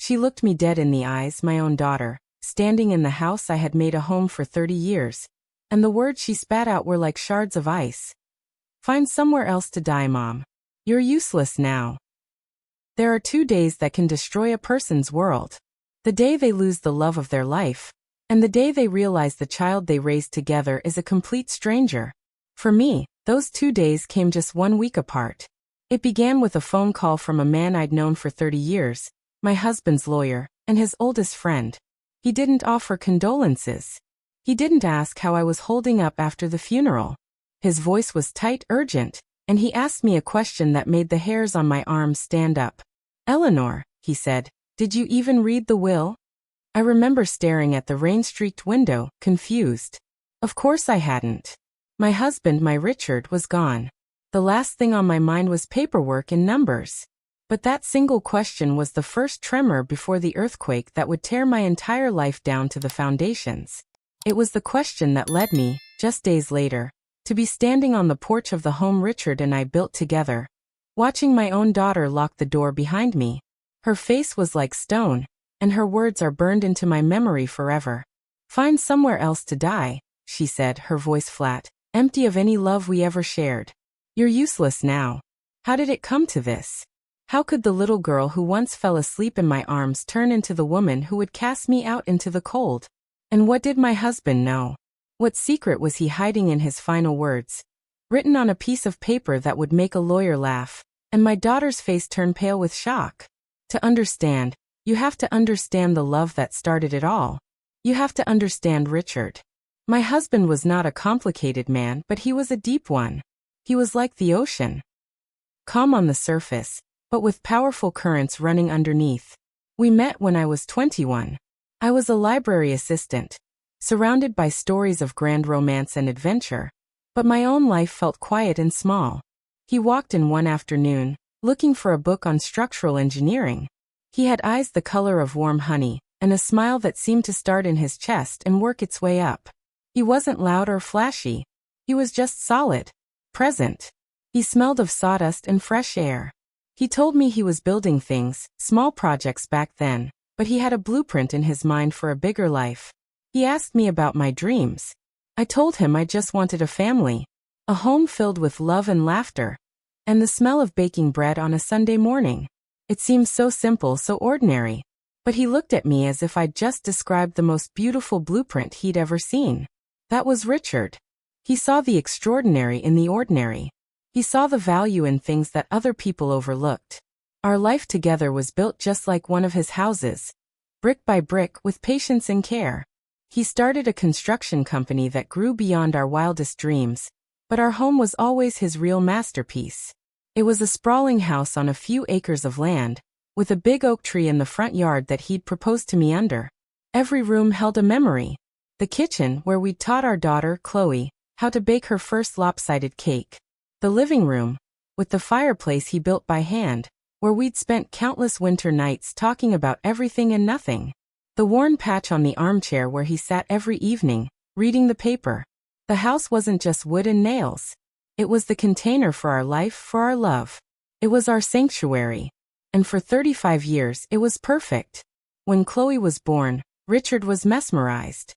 She looked me dead in the eyes, my own daughter, standing in the house I had made a home for 30 years, and the words she spat out were like shards of ice. Find somewhere else to die, Mom. You're useless now. There are 2 days that can destroy a person's world. The day they lose the love of their life, and the day they realize the child they raised together is a complete stranger. For me, those 2 days came just 1 week apart. It began with a phone call from a man I'd known for 30 years, my husband's lawyer, and his oldest friend. He didn't offer condolences. He didn't ask how I was holding up after the funeral. His voice was tight, urgent, and he asked me a question that made the hairs on my arms stand up. "Eleanor," he said, "did you even read the will?" I remember staring at the rain-streaked window, confused. Of course I hadn't. My husband, my Richard, was gone. The last thing on my mind was paperwork and numbers. But that single question was the first tremor before the earthquake that would tear my entire life down to the foundations. It was the question that led me, just days later, to be standing on the porch of the home Richard and I built together, watching my own daughter lock the door behind me. Her face was like stone, and her words are burned into my memory forever. "Find somewhere else to die," she said, her voice flat, empty of any love we ever shared. "You're useless now." How did it come to this? How could the little girl who once fell asleep in my arms turn into the woman who would cast me out into the cold? And what did my husband know? What secret was he hiding in his final words, written on a piece of paper that would make a lawyer laugh, and my daughter's face turn pale with shock? To understand, you have to understand the love that started it all. You have to understand Richard. My husband was not a complicated man, but he was a deep one. He was like the ocean. Calm on the surface, but with powerful currents running underneath. We met when I was 21. I was a library assistant, surrounded by stories of grand romance and adventure, but my own life felt quiet and small. He walked in one afternoon, looking for a book on structural engineering. He had eyes the color of warm honey, and a smile that seemed to start in his chest and work its way up. He wasn't loud or flashy. He was just solid, present. He smelled of sawdust and fresh air. He told me he was building things, small projects back then, but he had a blueprint in his mind for a bigger life. He asked me about my dreams. I told him I just wanted a family, a home filled with love and laughter, and the smell of baking bread on a Sunday morning. It seemed so simple, so ordinary, but he looked at me as if I'd just described the most beautiful blueprint he'd ever seen. That was Richard. He saw the extraordinary in the ordinary. He saw the value in things that other people overlooked. Our life together was built just like one of his houses, brick by brick, with patience and care. He started a construction company that grew beyond our wildest dreams, but our home was always his real masterpiece. It was a sprawling house on a few acres of land, with a big oak tree in the front yard that he'd proposed to me under. Every room held a memory. The kitchen, where we'd taught our daughter, Chloe, how to bake her first lopsided cake. The living room, with the fireplace he built by hand, where we'd spent countless winter nights talking about everything and nothing. The worn patch on the armchair where he sat every evening, reading the paper. The house wasn't just wood and nails. It was the container for our life, for our love. It was our sanctuary. And for 35 years it was perfect. When Chloe was born, Richard was mesmerized.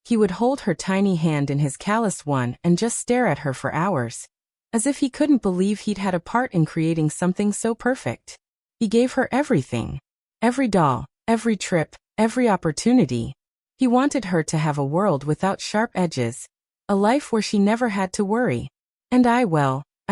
He would hold her tiny hand in his calloused one and just stare at her for hours, as if he couldn't believe he'd had a part in creating something so perfect. He gave her everything. Every doll, every trip, every opportunity. He wanted her to have a world without sharp edges, a life where she never had to worry. And I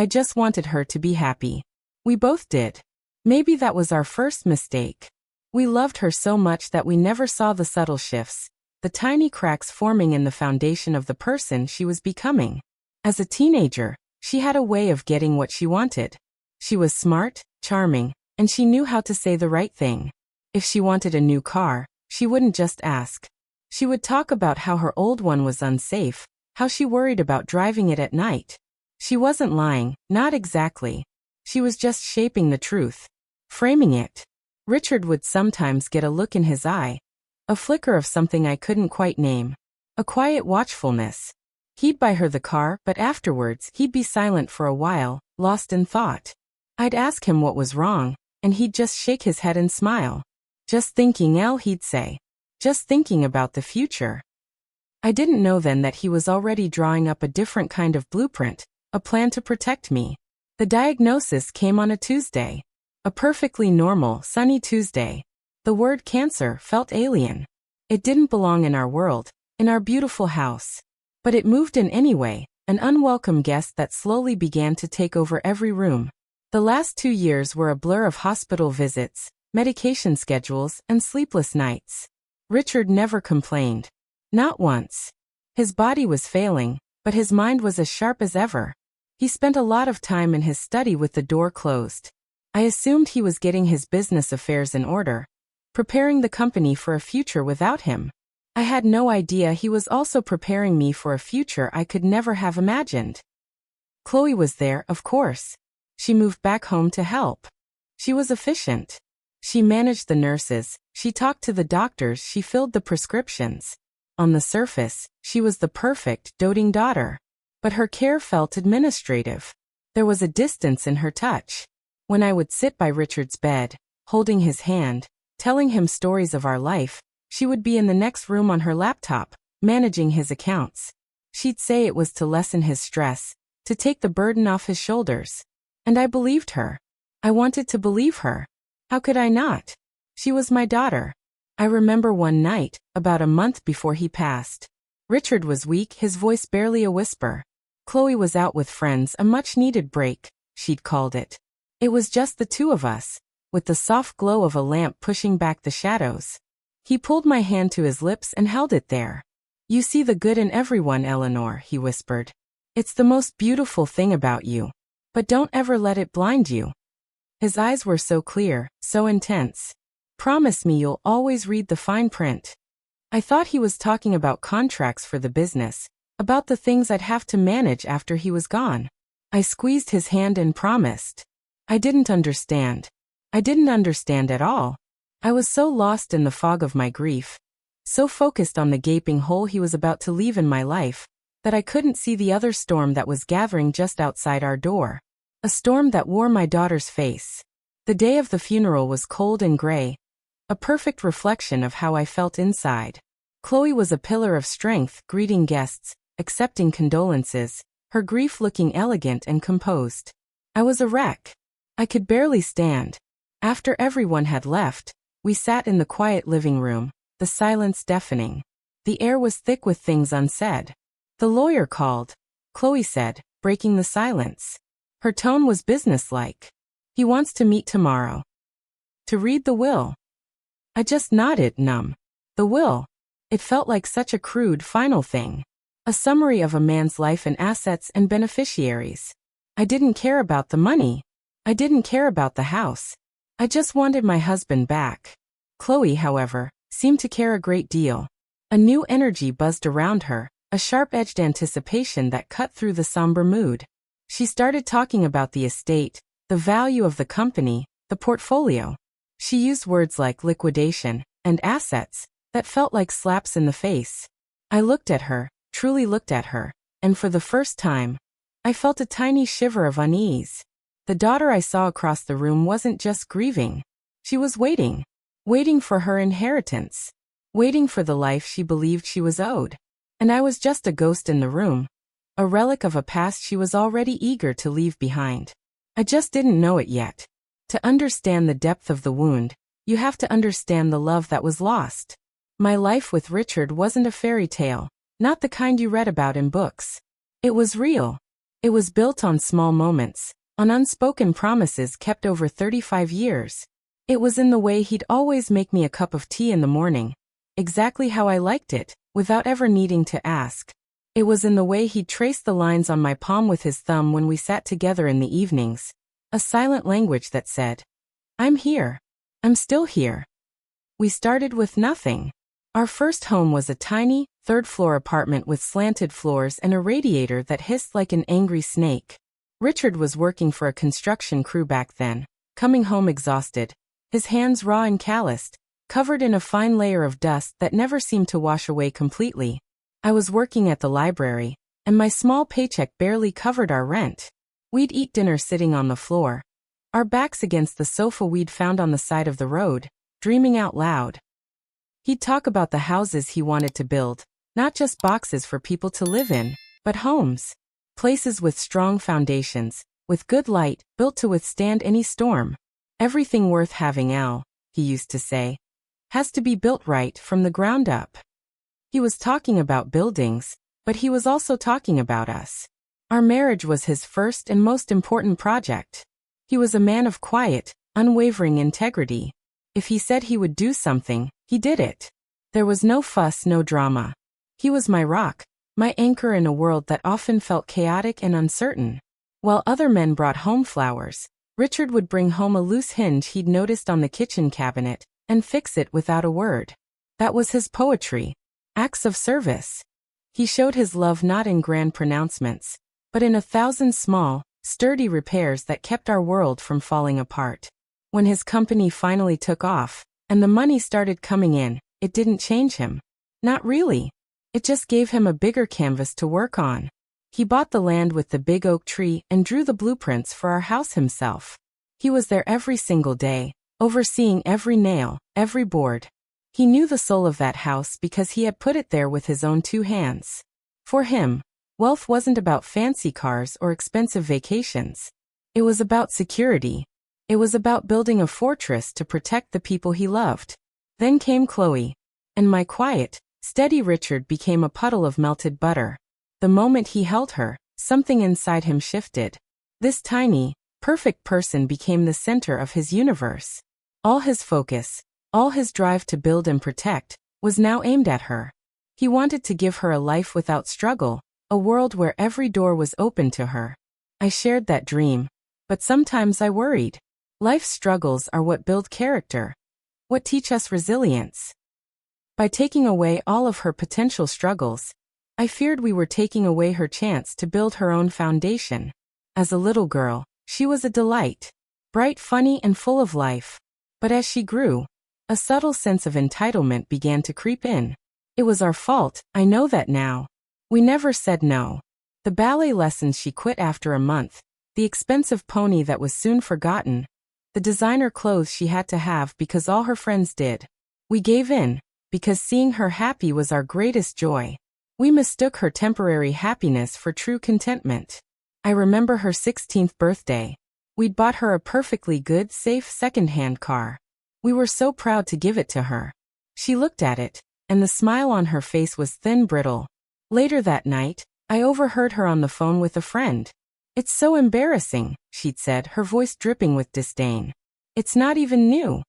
just wanted her to be happy. We both did. Maybe that was our first mistake. We loved her so much that we never saw the subtle shifts, the tiny cracks forming in the foundation of the person she was becoming. As a teenager, she had a way of getting what she wanted. She was smart, charming, and she knew how to say the right thing. If she wanted a new car, she wouldn't just ask. She would talk about how her old one was unsafe, how she worried about driving it at night. She wasn't lying, not exactly. She was just shaping the truth, framing it. Richard would sometimes get a look in his eye, a flicker of something I couldn't quite name, a quiet watchfulness. He'd buy her the car, but afterwards he'd be silent for a while, lost in thought. I'd ask him what was wrong, and he'd just shake his head and smile. Just thinking, Elle, he'd say. Just thinking about the future. I didn't know then that he was already drawing up a different kind of blueprint, a plan to protect me. The diagnosis came on a Tuesday. A perfectly normal, sunny Tuesday. The word cancer felt alien. It didn't belong in our world, in our beautiful house. But it moved in anyway, an unwelcome guest that slowly began to take over every room. The last 2 years were a blur of hospital visits, medication schedules, and sleepless nights. Richard never complained. Not once. His body was failing, but his mind was as sharp as ever. He spent a lot of time in his study with the door closed. I assumed he was getting his business affairs in order, preparing the company for a future without him. I had no idea he was also preparing me for a future I could never have imagined. Chloe was there, of course. She moved back home to help. She was efficient. She managed the nurses, she talked to the doctors, she filled the prescriptions. On the surface, she was the perfect, doting daughter. But her care felt administrative. There was a distance in her touch. When I would sit by Richard's bed, holding his hand, telling him stories of our life, she would be in the next room on her laptop, managing his accounts. She'd say it was to lessen his stress, to take the burden off his shoulders. And I believed her. I wanted to believe her. How could I not? She was my daughter. I remember one night, about a month before he passed. Richard was weak, his voice barely a whisper. Chloe was out with friends, a much-needed break, she'd called it. It was just the two of us, with the soft glow of a lamp pushing back the shadows. He pulled my hand to his lips and held it there. You see the good in everyone, Eleanor, he whispered. It's the most beautiful thing about you. But don't ever let it blind you. His eyes were so clear, so intense. Promise me you'll always read the fine print. I thought he was talking about contracts for the business, about the things I'd have to manage after he was gone. I squeezed his hand and promised. I didn't understand. I didn't understand at all. I was so lost in the fog of my grief, so focused on the gaping hole he was about to leave in my life, that I couldn't see the other storm that was gathering just outside our door. A storm that wore my daughter's face. The day of the funeral was cold and gray, a perfect reflection of how I felt inside. Chloe was a pillar of strength, greeting guests, accepting condolences, her grief looking elegant and composed. I was a wreck. I could barely stand. After everyone had left, we sat in the quiet living room, the silence deafening. The air was thick with things unsaid. The lawyer called, Chloe said, breaking the silence. Her tone was businesslike. He wants to meet tomorrow. To read the will. I just nodded, numb. The will. It felt like such a crude, final thing. A summary of a man's life and assets and beneficiaries. I didn't care about the money. I didn't care about the house. I just wanted my husband back. Chloe, however, seemed to care a great deal. A new energy buzzed around her, a sharp-edged anticipation that cut through the somber mood. She started talking about the estate, the value of the company, the portfolio. She used words like liquidation and assets that felt like slaps in the face. I looked at her, truly looked at her, and for the first time, I felt a tiny shiver of unease. The daughter I saw across the room wasn't just grieving. She was waiting. Waiting for her inheritance. Waiting for the life she believed she was owed. And I was just a ghost in the room. A relic of a past she was already eager to leave behind. I just didn't know it yet. To understand the depth of the wound, you have to understand the love that was lost. My life with Richard wasn't a fairy tale, not the kind you read about in books. It was real. It was built on small moments, on unspoken promises kept over 35 years. It was in the way he'd always make me a cup of tea in the morning, exactly how I liked it, without ever needing to ask. It was in the way he'd trace the lines on my palm with his thumb when we sat together in the evenings, a silent language that said, I'm here. I'm still here. We started with nothing. Our first home was a tiny, third-floor apartment with slanted floors and a radiator that hissed like an angry snake. Richard was working for a construction crew back then, coming home exhausted, his hands raw and calloused, covered in a fine layer of dust that never seemed to wash away completely. I was working at the library, and my small paycheck barely covered our rent. We'd eat dinner sitting on the floor, our backs against the sofa we'd found on the side of the road. dreaming out loud. He'd talk about the houses he wanted to build, not just boxes for people to live in, but homes. Places with strong foundations, with good light, built to withstand any storm. Everything worth having, Al, he used to say, has to be built right from the ground up. He was talking about buildings, but he was also talking about us. Our marriage was his first and most important project. He was a man of quiet, unwavering integrity. If he said he would do something, he did it. There was no fuss, no drama. He was my rock, my anchor in a world that often felt chaotic and uncertain. While other men brought home flowers, Richard would bring home a loose hinge he'd noticed on the kitchen cabinet and fix it without a word. That was his poetry. Acts of service. He showed his love not in grand pronouncements, but in 1,000 small, sturdy repairs that kept our world from falling apart. When his company finally took off, and the money started coming in, it didn't change him. Not really. It just gave him a bigger canvas to work on. He bought the land with the big oak tree and drew the blueprints for our house himself. He was there every single day, overseeing every nail, every board. He knew the soul of that house because he had put it there with his own 2 hands. For him, wealth wasn't about fancy cars or expensive vacations. It was about security. It was about building a fortress to protect the people he loved. Then came Chloe, and my quiet, steady Richard became a puddle of melted butter. The moment he held her, something inside him shifted. This tiny, perfect person became the center of his universe. All his focus, all his drive to build and protect, was now aimed at her. He wanted to give her a life without struggle, a world where every door was open to her. I shared that dream, but sometimes I worried. Life's struggles are what build character, what teach us resilience. By taking away all of her potential struggles, I feared we were taking away her chance to build her own foundation. As a little girl, she was a delight, bright, funny, and full of life. But as she grew, a subtle sense of entitlement began to creep in. It was our fault, I know that now. We never said no. The ballet lessons she quit after a month, the expensive pony that was soon forgotten, the designer clothes she had to have because all her friends did. We gave in, because seeing her happy was our greatest joy. We mistook her temporary happiness for true contentment. I remember her 16th birthday. We'd bought her a perfectly good, safe second-hand car. We were so proud to give it to her. She looked at it, and the smile on her face was thin, brittle. Later that night, I overheard her on the phone with a friend. "It's so embarrassing," she'd said, her voice dripping with disdain. "It's not even new."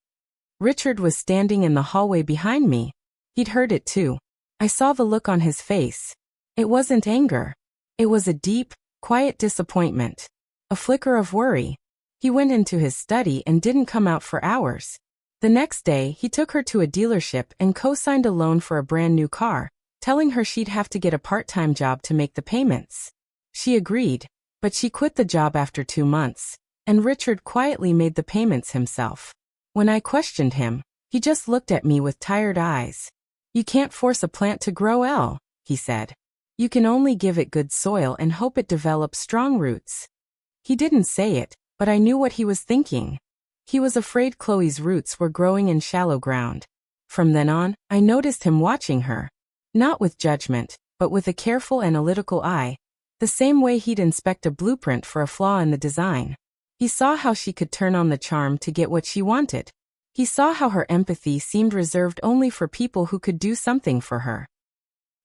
Richard was standing in the hallway behind me. He'd heard it too. I saw the look on his face. It wasn't anger. It was a deep, quiet disappointment. A flicker of worry. He went into his study and didn't come out for hours. The next day, he took her to a dealership and co-signed a loan for a brand new car, telling her she'd have to get a part-time job to make the payments. She agreed, but she quit the job after 2 months, and Richard quietly made the payments himself. When I questioned him, he just looked at me with tired eyes. "You can't force a plant to grow, Elle," he said. "You can only give it good soil and hope it develops strong roots." He didn't say it, but I knew what he was thinking. He was afraid Chloe's roots were growing in shallow ground. From then on, I noticed him watching her. Not with judgment, but with a careful analytical eye, the same way he'd inspect a blueprint for a flaw in the design. He saw how she could turn on the charm to get what she wanted. He saw how her empathy seemed reserved only for people who could do something for her.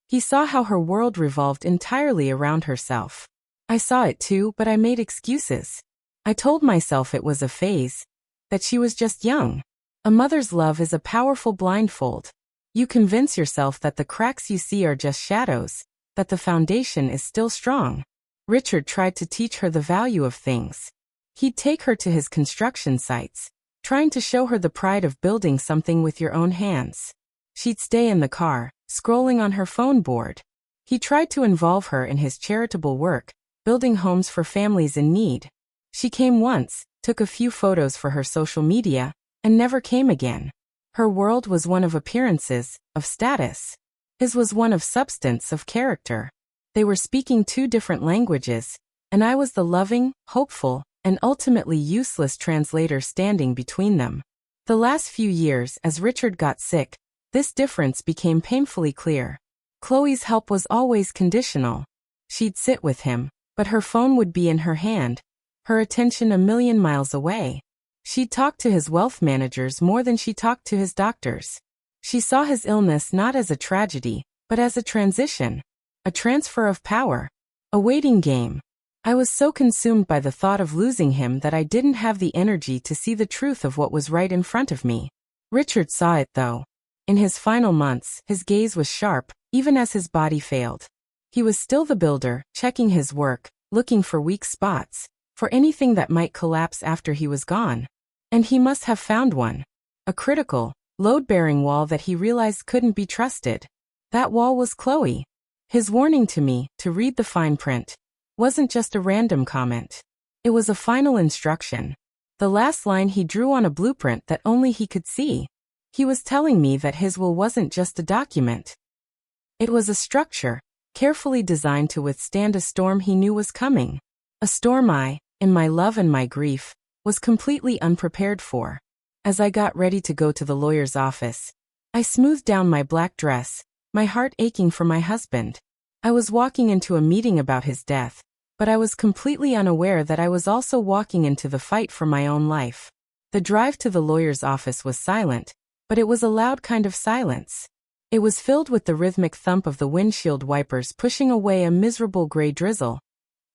He saw how her world revolved entirely around herself. I saw it too, but I made excuses. I told myself it was a phase, that she was just young. A mother's love is a powerful blindfold. You convince yourself that the cracks you see are just shadows, that the foundation is still strong. Richard tried to teach her the value of things. He'd take her to his construction sites, trying to show her the pride of building something with your own hands. She'd stay in the car, scrolling on her phone board. He tried to involve her in his charitable work, building homes for families in need. She came once, took a few photos for her social media, and never came again. Her world was one of appearances, of status. His was one of substance, of character. They were speaking 2 different languages, and I was the loving, hopeful, and ultimately useless translator standing between them. The last few years, as Richard got sick, this difference became painfully clear. Chloe's help was always conditional. She'd sit with him, but her phone would be in her hand, her attention a million miles away. She'd talk to his wealth managers more than she talked to his doctors. She saw his illness not as a tragedy, but as a transition, a transfer of power, a waiting game. I was so consumed by the thought of losing him that I didn't have the energy to see the truth of what was right in front of me. Richard saw it though. In his final months, his gaze was sharp, even as his body failed. He was still the builder, checking his work, looking for weak spots, for anything that might collapse after he was gone. And he must have found one. A critical, load-bearing wall that he realized couldn't be trusted. That wall was Chloe. His warning to me, to read the fine print, wasn't just a random comment. It was a final instruction. The last line he drew on a blueprint that only he could see. He was telling me that his will wasn't just a document. It was a structure, carefully designed to withstand a storm he knew was coming. A storm I, in my love and my grief, was completely unprepared for. As I got ready to go to the lawyer's office, I smoothed down my black dress, my heart aching for my husband. I was walking into a meeting about his death, but I was completely unaware that I was also walking into the fight for my own life. The drive to the lawyer's office was silent, but it was a loud kind of silence. It was filled with the rhythmic thump of the windshield wipers pushing away a miserable gray drizzle,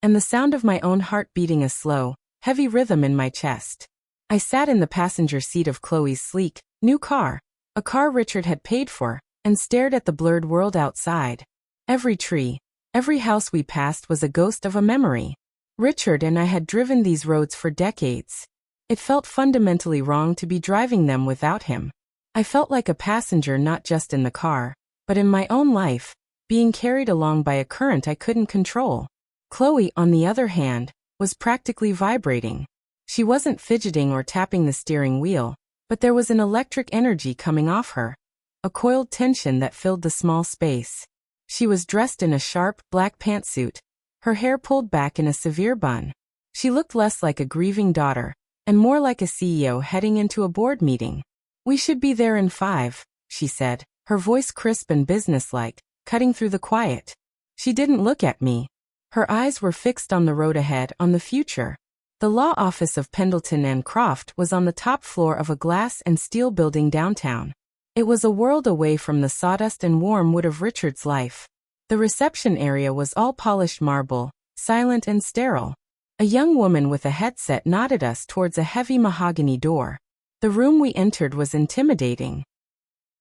and the sound of my own heart beating a slow, heavy rhythm in my chest. I sat in the passenger seat of Chloe's sleek, new car, a car Richard had paid for, and stared at the blurred world outside. Every tree, every house we passed was a ghost of a memory. Richard and I had driven these roads for decades. It felt fundamentally wrong to be driving them without him. I felt like a passenger not just in the car, but in my own life, being carried along by a current I couldn't control. Chloe, on the other hand, was practically vibrating. She wasn't fidgeting or tapping the steering wheel, but there was an electric energy coming off her, a coiled tension that filled the small space. She was dressed in a sharp, black pantsuit, her hair pulled back in a severe bun. She looked less like a grieving daughter, and more like a CEO heading into a board meeting. "We should be there in 5, she said, her voice crisp and businesslike, cutting through the quiet. She didn't look at me. Her eyes were fixed on the road ahead, on the future. The law office of Pendleton and Croft was on the top floor of a glass and steel building downtown. It was a world away from the sawdust and warm wood of Richard's life. The reception area was all polished marble, silent and sterile. A young woman with a headset nodded us towards a heavy mahogany door. The room we entered was intimidating.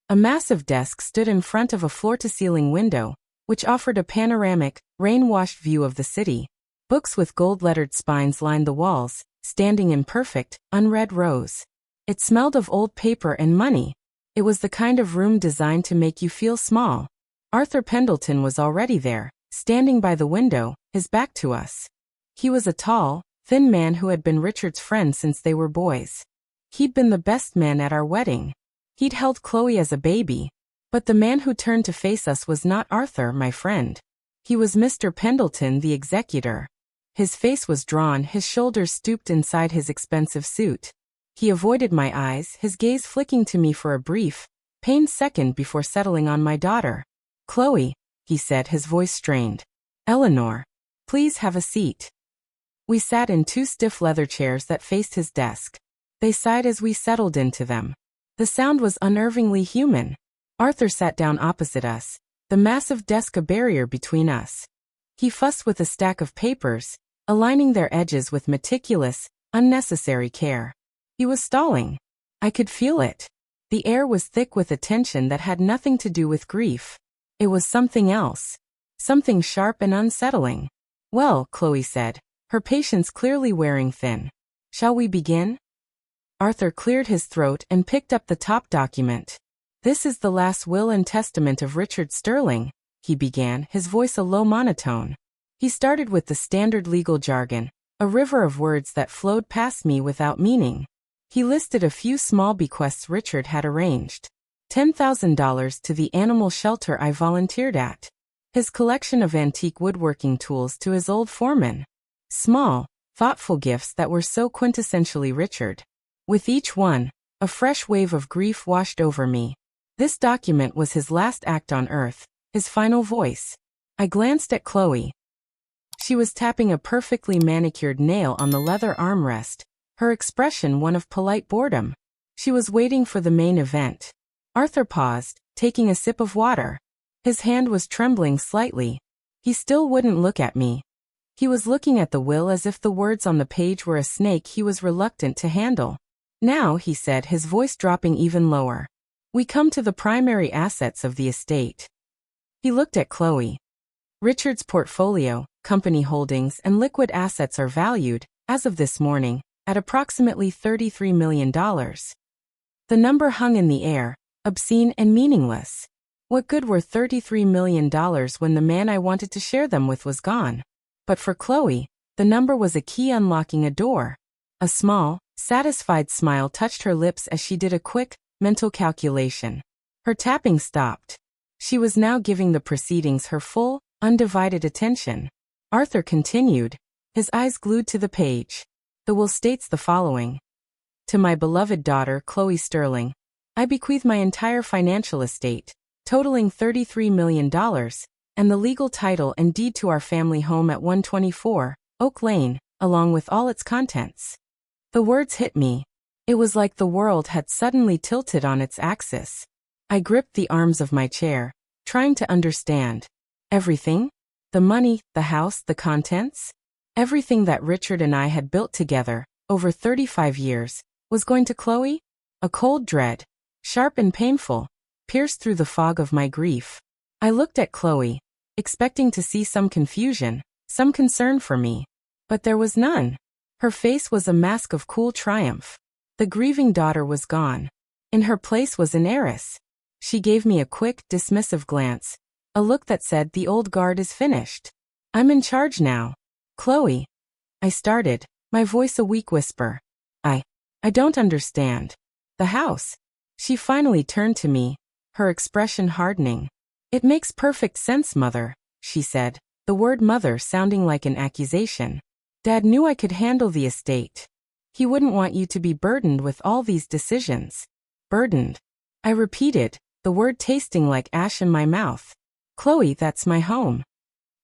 A massive desk stood in front of a floor-to-ceiling window, which offered a panoramic, rain-washed view of the city. Books with gold-lettered spines lined the walls, standing in perfect, unread rows. It smelled of old paper and money. It was the kind of room designed to make you feel small. Arthur Pendleton was already there, standing by the window, his back to us. He was a tall, thin man who had been Richard's friend since they were boys. He'd been the best man at our wedding. He'd held Chloe as a baby. But the man who turned to face us was not Arthur, my friend. He was Mr. Pendleton, the executor. His face was drawn, his shoulders stooped inside his expensive suit. He avoided my eyes, his gaze flicking to me for a brief, pained second before settling on my daughter. "Chloe," he said, his voice strained. "Eleanor, please have a seat." We sat in 2 stiff leather chairs that faced his desk. They sighed as we settled into them. The sound was unnervingly human. Arthur sat down opposite us, the massive desk a barrier between us. He fussed with a stack of papers, aligning their edges with meticulous, unnecessary care. He was stalling. I could feel it. The air was thick with a tension that had nothing to do with grief. It was something else. Something sharp and unsettling. "Well," Chloe said, her patience clearly wearing thin. "Shall we begin?" Arthur cleared his throat and picked up the top document. "This is the last will and testament of Richard Sterling," he began, his voice a low monotone. He started with the standard legal jargon, a river of words that flowed past me without meaning. He listed a few small bequests Richard had arranged. $10,000 to the animal shelter I volunteered at. His collection of antique woodworking tools to his old foreman. Small, thoughtful gifts that were so quintessentially Richard. With each one, A fresh wave of grief washed over me. This document was his last act on earth, his final voice. I glanced at Chloe. She was tapping a perfectly manicured nail on the leather armrest, her expression one of polite boredom. She was waiting for the main event. Arthur paused, taking a sip of water. His hand was trembling slightly. He still wouldn't look at me. He was looking at the will as if the words on the page were a snake he was reluctant to handle. Now, he said, his voice dropping even lower. We come to the primary assets of the estate. He looked at Chloe. Richard's portfolio, company holdings, and liquid assets are valued, as of this morning, at approximately $33 million. The number hung in the air, obscene and meaningless. What good were $33 million when the man I wanted to share them with was gone? But for Chloe, the number was a key unlocking a door. A small, satisfied smile touched her lips as she did a quick, mental calculation. Her tapping stopped. She was now giving the proceedings her full, undivided attention. Arthur continued, his eyes glued to the page. The will states the following. To my beloved daughter, Chloe Sterling, I bequeath my entire financial estate, totaling $33 million, and the legal title and deed to our family home at 124, Oak Lane, along with all its contents. The words hit me. It was like the world had suddenly tilted on its axis. I gripped the arms of my chair, trying to understand. Everything? The money, the house, the contents? Everything that Richard and I had built together, over 35 years, was going to Chloe? A cold dread, sharp and painful, pierced through the fog of my grief. I looked at Chloe, expecting to see some confusion, some concern for me. But there was none. Her face was a mask of cool triumph. The grieving daughter was gone. In her place was an heiress. She gave me a quick, dismissive glance, a look that said the old guard is finished. I'm in charge now. Chloe. I started, my voice a weak whisper. I don't understand. The house. She finally turned to me, her expression hardening. It makes perfect sense, Mother, she said, the word mother sounding like an accusation. Dad knew I could handle the estate. He wouldn't want you to be burdened with all these decisions. Burdened. I repeated, the word tasting like ash in my mouth. Chloe, that's my home.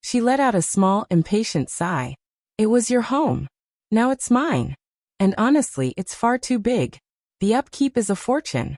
She let out a small, impatient sigh. It was your home. Now it's mine. And honestly, it's far too big. The upkeep is a fortune.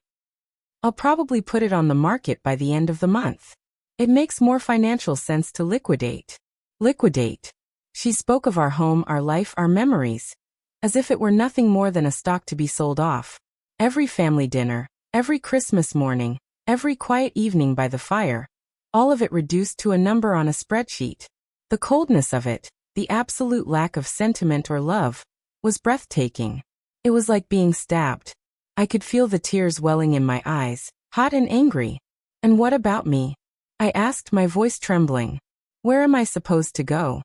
I'll probably put it on the market by the end of the month. It makes more financial sense to liquidate. Liquidate. She spoke of our home, our life, our memories, as if it were nothing more than a stock to be sold off. Every family dinner, every Christmas morning, every quiet evening by the fire, all of it reduced to a number on a spreadsheet. The coldness of it, the absolute lack of sentiment or love, was breathtaking. It was like being stabbed. I could feel the tears welling in my eyes, hot and angry. And what about me? I asked, my voice trembling. Where am I supposed to go?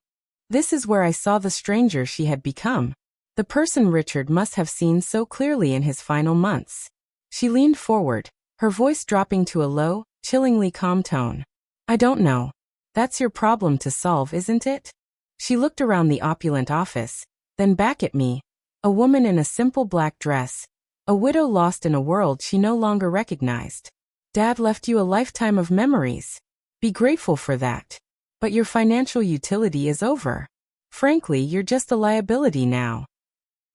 This is where I saw the stranger she had become. The person Richard must have seen so clearly in his final months. She leaned forward, her voice dropping to a low, chillingly calm tone. I don't know. That's your problem to solve, isn't it? She looked around the opulent office, then back at me, a woman in a simple black dress, a widow lost in a world she no longer recognized. Dad left you a lifetime of memories. Be grateful for that. But your financial utility is over. Frankly, you're just a liability now.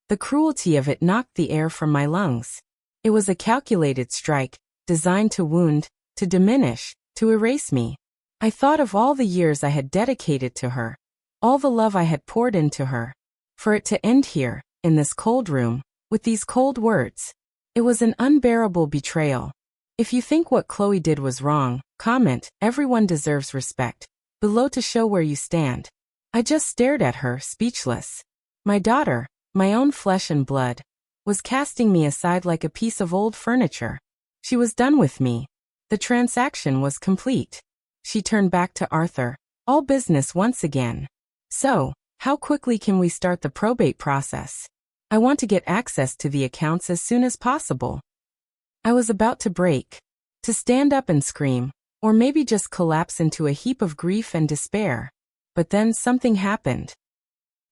The cruelty of it knocked the air from my lungs. It was a calculated strike, designed to wound, to diminish, to erase me. I thought of all the years I had dedicated to her, all the love I had poured into her. For it to end here, in this cold room, with these cold words, it was an unbearable betrayal. If you think what Chloe did was wrong, comment, everyone deserves respect, below to show where you stand. I just stared at her, speechless. My daughter, my own flesh and blood, was casting me aside like a piece of old furniture. She was done with me. The transaction was complete. She turned back to Arthur, all business once again. So, how quickly can we start the probate process? I want to get access to the accounts as soon as possible. I was about to break, to stand up and scream, or maybe just collapse into a heap of grief and despair. But then something happened.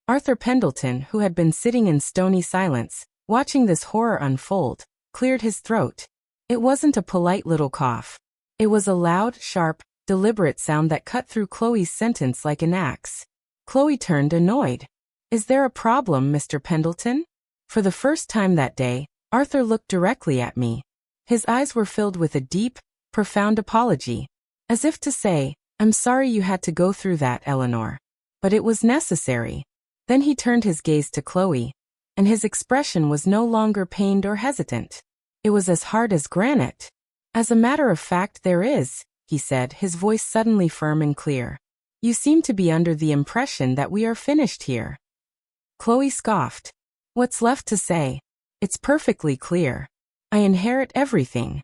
Arthur Pendleton, who had been sitting in stony silence, watching this horror unfold, cleared his throat. It wasn't a polite little cough. It was a loud, sharp, deliberate sound that cut through Chloe's sentence like an axe. Chloe turned annoyed. "Is there a problem, Mr. Pendleton?" For the first time that day, Arthur looked directly at me. His eyes were filled with a deep, profound apology. As if to say, "I'm sorry you had to go through that, Eleanor. But it was necessary." Then he turned his gaze to Chloe, and his expression was no longer pained or hesitant. It was as hard as granite. "As a matter of fact, there is," he said, his voice suddenly firm and clear. "You seem to be under the impression that we are finished here." Chloe scoffed. "What's left to say? It's perfectly clear. I inherit everything."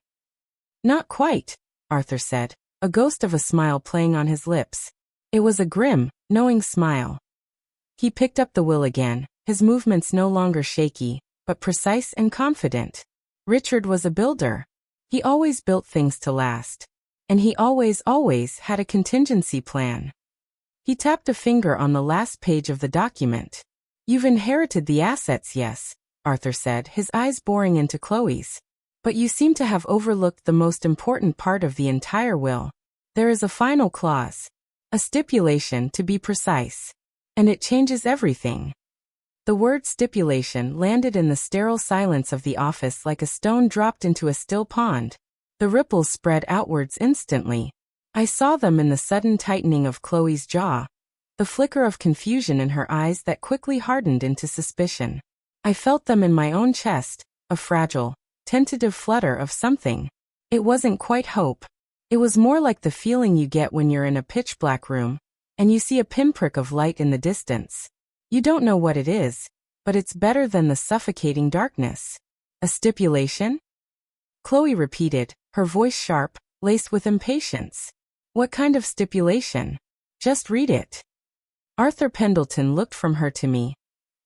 "Not quite," Arthur said, a ghost of a smile playing on his lips. It was a grim, knowing smile. He picked up the will again, his movements no longer shaky, but precise and confident. Richard was a builder. He always built things to last. And he always had a contingency plan. He tapped a finger on the last page of the document. "You've inherited the assets, yes," Arthur said, his eyes boring into Chloe's. "But you seem to have overlooked the most important part of the entire will. There is a final clause. A stipulation, to be precise. And it changes everything." The word stipulation landed in the sterile silence of the office like a stone dropped into a still pond. The ripples spread outwards instantly. I saw them in the sudden tightening of Chloe's jaw, the flicker of confusion in her eyes that quickly hardened into suspicion. I felt them in my own chest, a fragile, tentative flutter of something. It wasn't quite hope. It was more like the feeling you get when you're in a pitch-black room, and you see a pinprick of light in the distance. You don't know what it is, but it's better than the suffocating darkness. "A stipulation?" Chloe repeated, her voice sharp, laced with impatience. "What kind of stipulation? Just read it." Arthur Pendleton looked from her to me,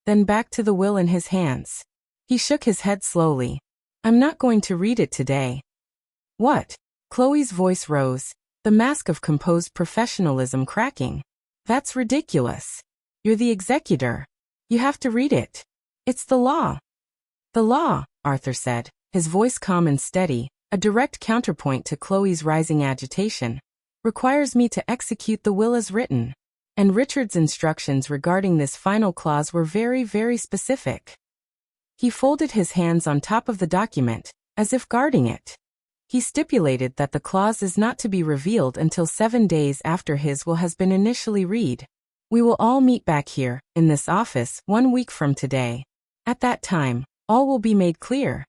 then back to the will in his hands. He shook his head slowly. "I'm not going to read it today." "What?" Chloe's voice rose, the mask of composed professionalism cracking. "That's ridiculous. You're the executor. You have to read it. It's the law." "The law," Arthur said, his voice calm and steady, a direct counterpoint to Chloe's rising agitation, "requires me to execute the will as written." And Richard's instructions regarding this final clause were very, very specific. He folded his hands on top of the document, as if guarding it. He stipulated that the clause is not to be revealed until 7 days after his will has been initially read. "We will all meet back here, in this office, 1 week from today. At that time, all will be made clear."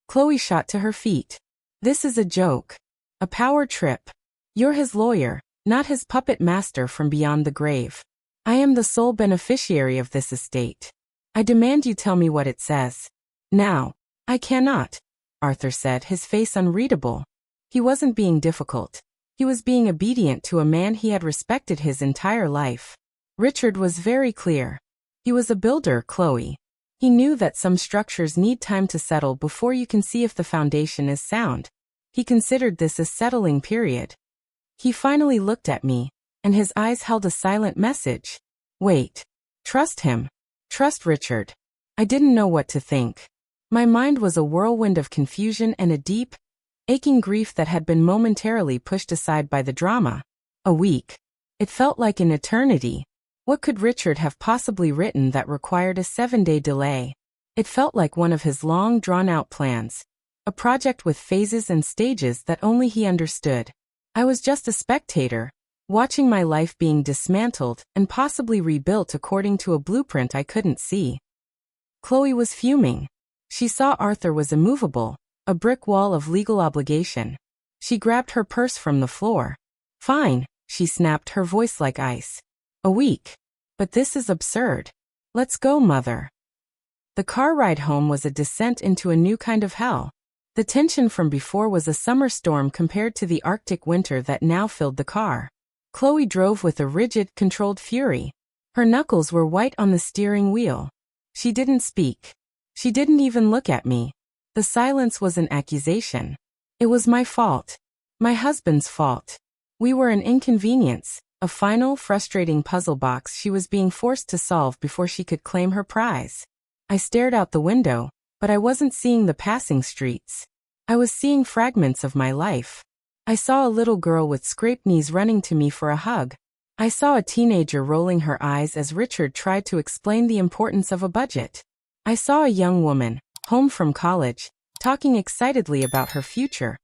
Chloe shot to her feet. "This is a joke. A power trip. You're his lawyer, not his puppet master from beyond the grave. I am the sole beneficiary of this estate. I demand you tell me what it says." "Now." "I cannot," Arthur said, his face unreadable. He wasn't being difficult. He was being obedient to a man he had respected his entire life. Richard was very clear. He was a builder, Chloe. He knew that some structures need time to settle before you can see if the foundation is sound. He considered this a settling period. He finally looked at me, and his eyes held a silent message. "Wait. Trust him. Trust Richard." I didn't know what to think. My mind was a whirlwind of confusion and a deep, aching grief that had been momentarily pushed aside by the drama. A week. It felt like an eternity. What could Richard have possibly written that required a 7-day delay? It felt like one of his long, drawn-out plans. A project with phases and stages that only he understood. I was just a spectator, watching my life being dismantled and possibly rebuilt according to a blueprint I couldn't see. Chloe was fuming. She saw Arthur was immovable, a brick wall of legal obligation. She grabbed her purse from the floor. "Fine," she snapped, her voice like ice. "A week. But this is absurd. Let's go, Mother." The car ride home was a descent into a new kind of hell. The tension from before was a summer storm compared to the Arctic winter that now filled the car. Chloe drove with a rigid, controlled fury. Her knuckles were white on the steering wheel. She didn't speak. She didn't even look at me. The silence was an accusation. It was my fault. My husband's fault. We were an inconvenience, a final, frustrating puzzle box she was being forced to solve before she could claim her prize. I stared out the window, But I wasn't seeing the passing streets. I was seeing fragments of my life. I saw a little girl with scraped knees running to me for a hug. I saw a teenager rolling her eyes as Richard tried to explain the importance of a budget. I saw a young woman, home from college, talking excitedly about her future.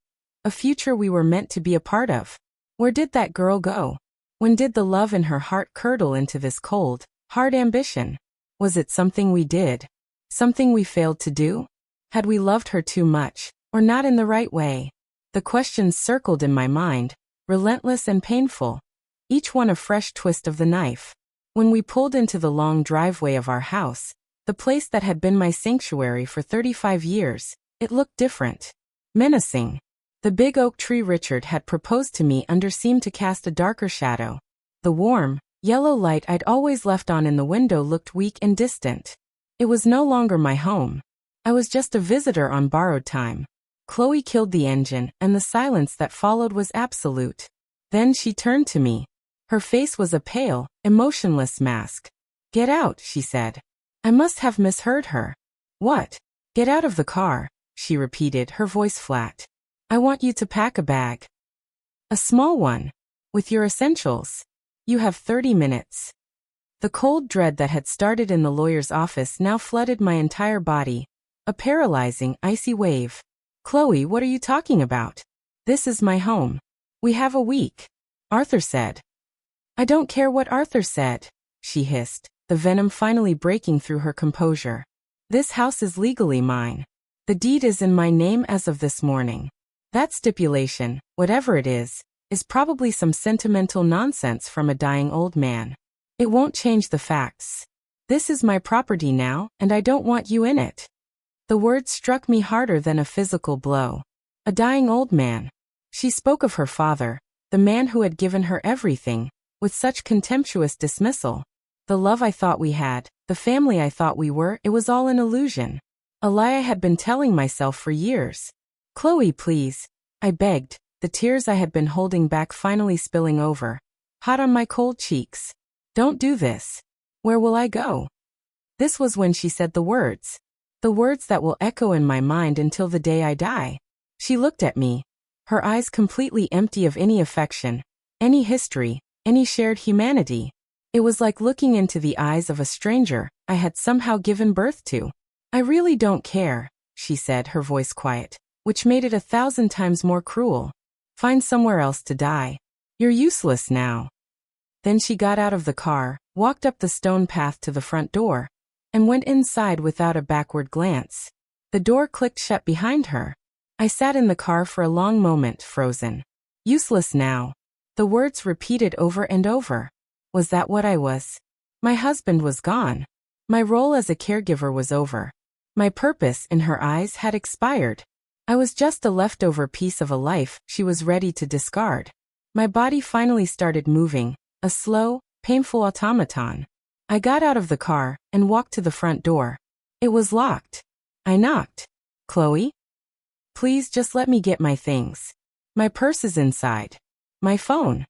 A future we were meant to be a part of. Where did that girl go? When did the love in her heart curdle into this cold, hard ambition? Was it something we did? Something we failed to do? Had we loved her too much, or not in the right way? The questions circled in my mind, relentless and painful, each one a fresh twist of the knife. When we pulled into the long driveway of our house, the place that had been my sanctuary for 35 years, it looked different. Menacing. The big oak tree Richard had proposed to me under seemed to cast a darker shadow. The warm, yellow light I'd always left on in the window looked weak and distant. It was no longer my home. I was just a visitor on borrowed time. Chloe killed the engine, and the silence that followed was absolute. Then she turned to me. Her face was a pale, emotionless mask. "Get out," she said. I must have misheard her. "What?" "Get out of the car," she repeated, her voice flat. "I want you to pack a bag. A small one. With your essentials. You have 30 minutes. The cold dread that had started in the lawyer's office now flooded my entire body. A paralyzing, icy wave. "Chloe, what are you talking about? This is my home. We have a week," Arthur said. "I don't care what Arthur said," she hissed, the venom finally breaking through her composure. "This house is legally mine. The deed is in my name as of this morning. That stipulation, whatever it is probably some sentimental nonsense from a dying old man. It won't change the facts. This is my property now, and I don't want you in it." The words struck me harder than a physical blow. A dying old man. She spoke of her father, the man who had given her everything, with such contemptuous dismissal. The love I thought we had, the family I thought we were, it was all an illusion. A lie I had been telling myself for years. "Chloe, please," I begged, the tears I had been holding back finally spilling over, hot on my cold cheeks. "Don't do this. Where will I go?" This was when she said the words. The words that will echo in my mind until the day I die. She looked at me, her eyes completely empty of any affection, any history, any shared humanity. It was like looking into the eyes of a stranger I had somehow given birth to. "I really don't care," she said, her voice quiet, which made it 1,000 times more cruel. "Find somewhere else to die. You're useless now." Then she got out of the car, walked up the stone path to the front door, and went inside without a backward glance. The door clicked shut behind her. I sat in the car for a long moment, frozen. Useless now. The words repeated over and over. Was that what I was? My husband was gone. My role as a caregiver was over. My purpose in her eyes had expired. I was just a leftover piece of a life she was ready to discard. My body finally started moving, a slow, painful automaton. I got out of the car and walked to the front door. It was locked. I knocked. "Chloe? Please just let me get my things. My purse is inside. My phone."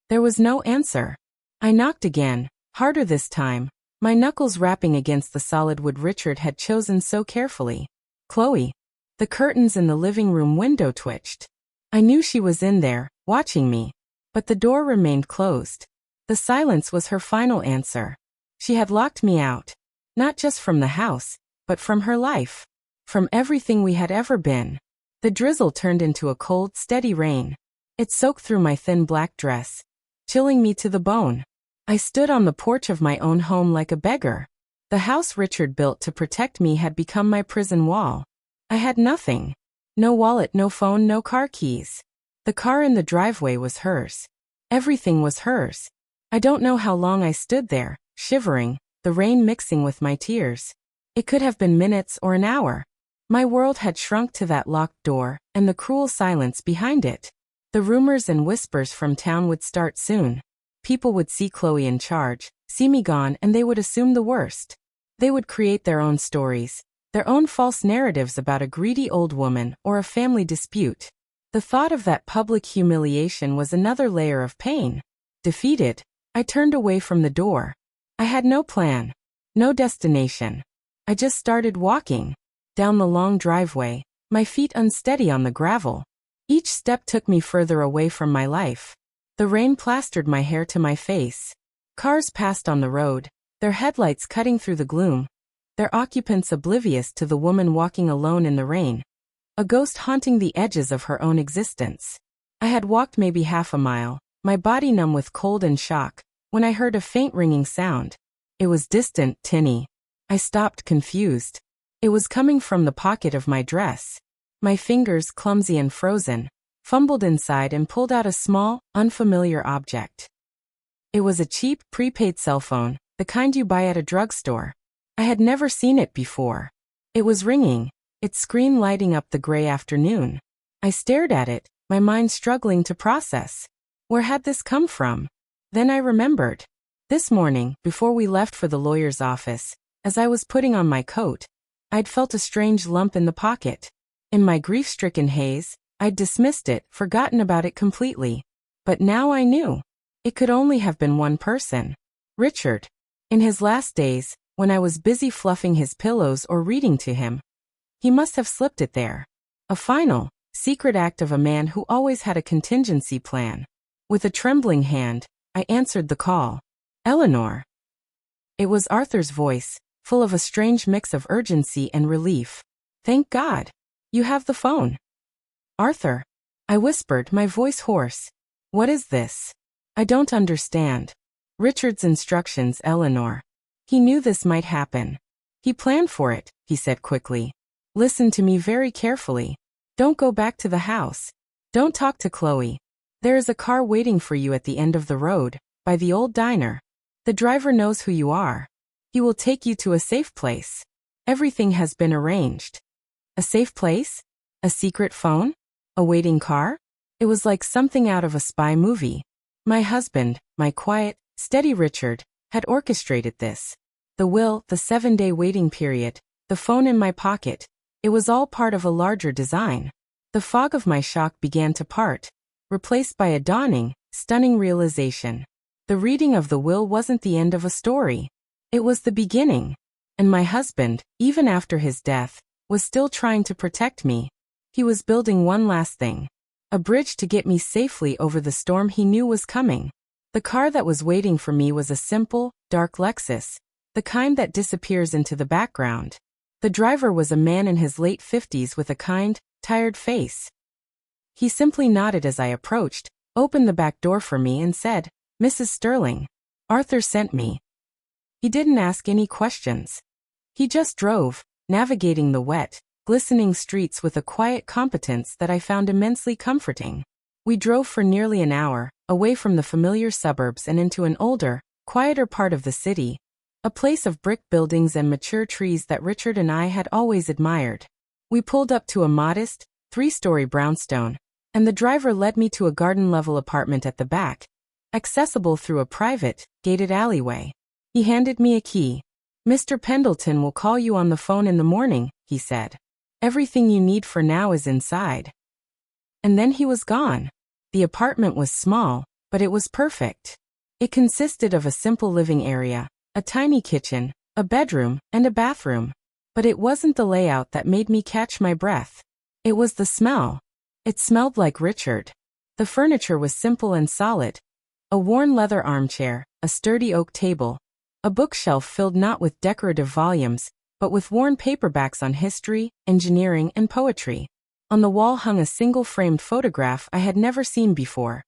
There was no answer. I knocked again, harder this time, my knuckles rapping against the solid wood Richard had chosen so carefully. "Chloe." The curtains in the living room window twitched. I knew she was in there, watching me. But the door remained closed. The silence was her final answer. She had locked me out. Not just from the house, but from her life. From everything we had ever been. The drizzle turned into a cold, steady rain. It soaked through my thin black dress, chilling me to the bone. I stood on the porch of my own home like a beggar. The house Richard built to protect me had become my prison wall. I had nothing. No wallet, no phone, no car keys. The car in the driveway was hers. Everything was hers. I don't know how long I stood there, shivering, the rain mixing with my tears. It could have been minutes or an hour. My world had shrunk to that locked door, and the cruel silence behind it. The rumors and whispers from town would start soon. People would see Chloe in charge, see me gone, and they would assume the worst. They would create their own stories, their own false narratives about a greedy old woman or a family dispute. The thought of that public humiliation was another layer of pain. Defeated, I turned away from the door. I had no plan, no destination. I just started walking. down the long driveway, my feet unsteady on the gravel. Each step took me further away from my life. The rain plastered my hair to my face. Cars passed on the road, their headlights cutting through the gloom, their occupants oblivious to the woman walking alone in the rain, a ghost haunting the edges of her own existence. I had walked maybe half a mile, my body numb with cold and shock, when I heard a faint ringing sound. It was distant, tinny. I stopped, confused. It was coming from the pocket of my dress. My fingers, clumsy and frozen, fumbled inside and pulled out a small, unfamiliar object. It was a cheap, prepaid cell phone, the kind you buy at a drugstore. I had never seen it before. It was ringing, its screen lighting up the gray afternoon. I stared at it, my mind struggling to process. Where had this come from? Then I remembered. This morning, before we left for the lawyer's office, as I was putting on my coat, I'd felt a strange lump in the pocket. In my grief-stricken haze, I'd dismissed it, forgotten about it completely. But now I knew. It could only have been one person. Richard. In his last days, when I was busy fluffing his pillows or reading to him, he must have slipped it there. A final, secret act of a man who always had a contingency plan. With a trembling hand, I answered the call. Eleanor. It was Arthur's voice, full of a strange mix of urgency and relief. Thank God. You have the phone. Arthur. I whispered, my voice hoarse. What is this? I don't understand. Richard's instructions, Eleanor. He knew this might happen. He planned for it, he said quickly. Listen to me very carefully. Don't go back to the house. Don't talk to Chloe. There is a car waiting for you at the end of the road, by the old diner. The driver knows who you are. He will take you to a safe place. Everything has been arranged. A safe place? A secret phone? A waiting car? It was like something out of a spy movie. My husband, my quiet, steady Richard, had orchestrated this. The will, the 7-day waiting period, the phone in my pocket, it was all part of a larger design. The fog of my shock began to part, replaced by a dawning, stunning realization. The reading of the will wasn't the end of a story. It was the beginning. And my husband, even after his death, was still trying to protect me. He was building one last thing. A bridge to get me safely over the storm he knew was coming. The car that was waiting for me was a simple, dark Lexus, the kind that disappears into the background. The driver was a man in his late 50s with a kind, tired face. He simply nodded as I approached, opened the back door for me and said, Mrs. Sterling, Arthur sent me. He didn't ask any questions. He just drove, navigating the wet, glistening streets with a quiet competence that I found immensely comforting. We drove for nearly an hour, away from the familiar suburbs and into an older, quieter part of the city, a place of brick buildings and mature trees that Richard and I had always admired. We pulled up to a modest, 3-story brownstone, and the driver led me to a garden-level apartment at the back, accessible through a private, gated alleyway. He handed me a key. Mr. Pendleton will call you on the phone in the morning, he said. Everything you need for now is inside. And then he was gone. The apartment was small, but it was perfect. It consisted of a simple living area, a tiny kitchen, a bedroom, and a bathroom. But it wasn't the layout that made me catch my breath. It was the smell. It smelled like Richard. The furniture was simple and solid. A worn leather armchair, a sturdy oak table, a bookshelf filled not with decorative volumes, but with worn paperbacks on history, engineering, and poetry. On the wall hung a single-framed photograph I had never seen before.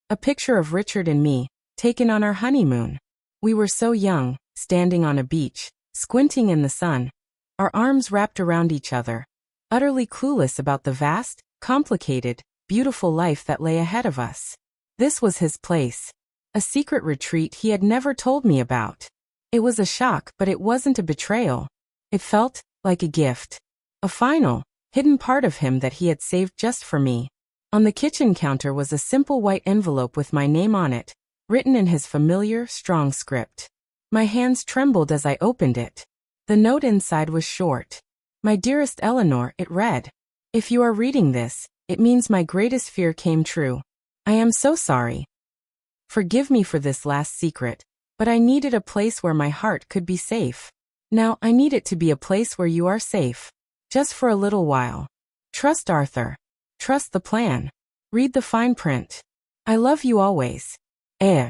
A picture of Richard and me, taken on our honeymoon. We were so young, standing on a beach, squinting in the sun, our arms wrapped around each other, utterly clueless about the vast, complicated, beautiful life that lay ahead of us. This was his place. A secret retreat he had never told me about. It was a shock, but it wasn't a betrayal. It felt like a gift. A final, hidden part of him that he had saved just for me. On the kitchen counter was a simple white envelope with my name on it, written in his familiar, strong script. My hands trembled as I opened it. The note inside was short. My dearest Eleanor, it read. If you are reading this, it means my greatest fear came true. I am so sorry. Forgive me for this last secret, but I needed a place where my heart could be safe. Now I need it to be a place where you are safe. Just for a little while. Trust Arthur. Trust the plan. Read the fine print. I love you always. Eh.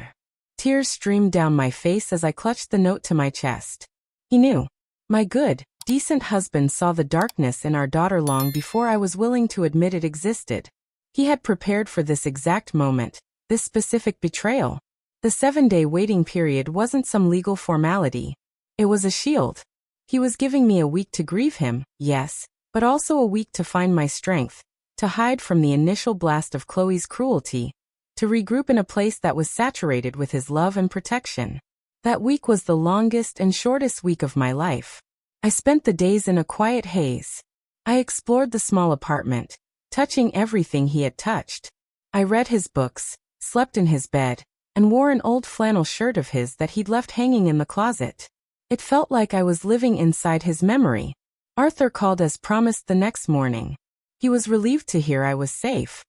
Tears streamed down my face as I clutched the note to my chest. He knew. My good, decent husband saw the darkness in our daughter long before I was willing to admit it existed. He had prepared for this exact moment, this specific betrayal. The 7-day waiting period wasn't some legal formality. It was a shield. He was giving me a week to grieve him, yes, but also a week to find my strength, to hide from the initial blast of Chloe's cruelty, to regroup in a place that was saturated with his love and protection. That week was the longest and shortest week of my life. I spent the days in a quiet haze. I explored the small apartment, touching everything he had touched. I read his books, slept in his bed, and wore an old flannel shirt of his that he'd left hanging in the closet. It felt like I was living inside his memory. Arthur called as promised the next morning. He was relieved to hear I was safe.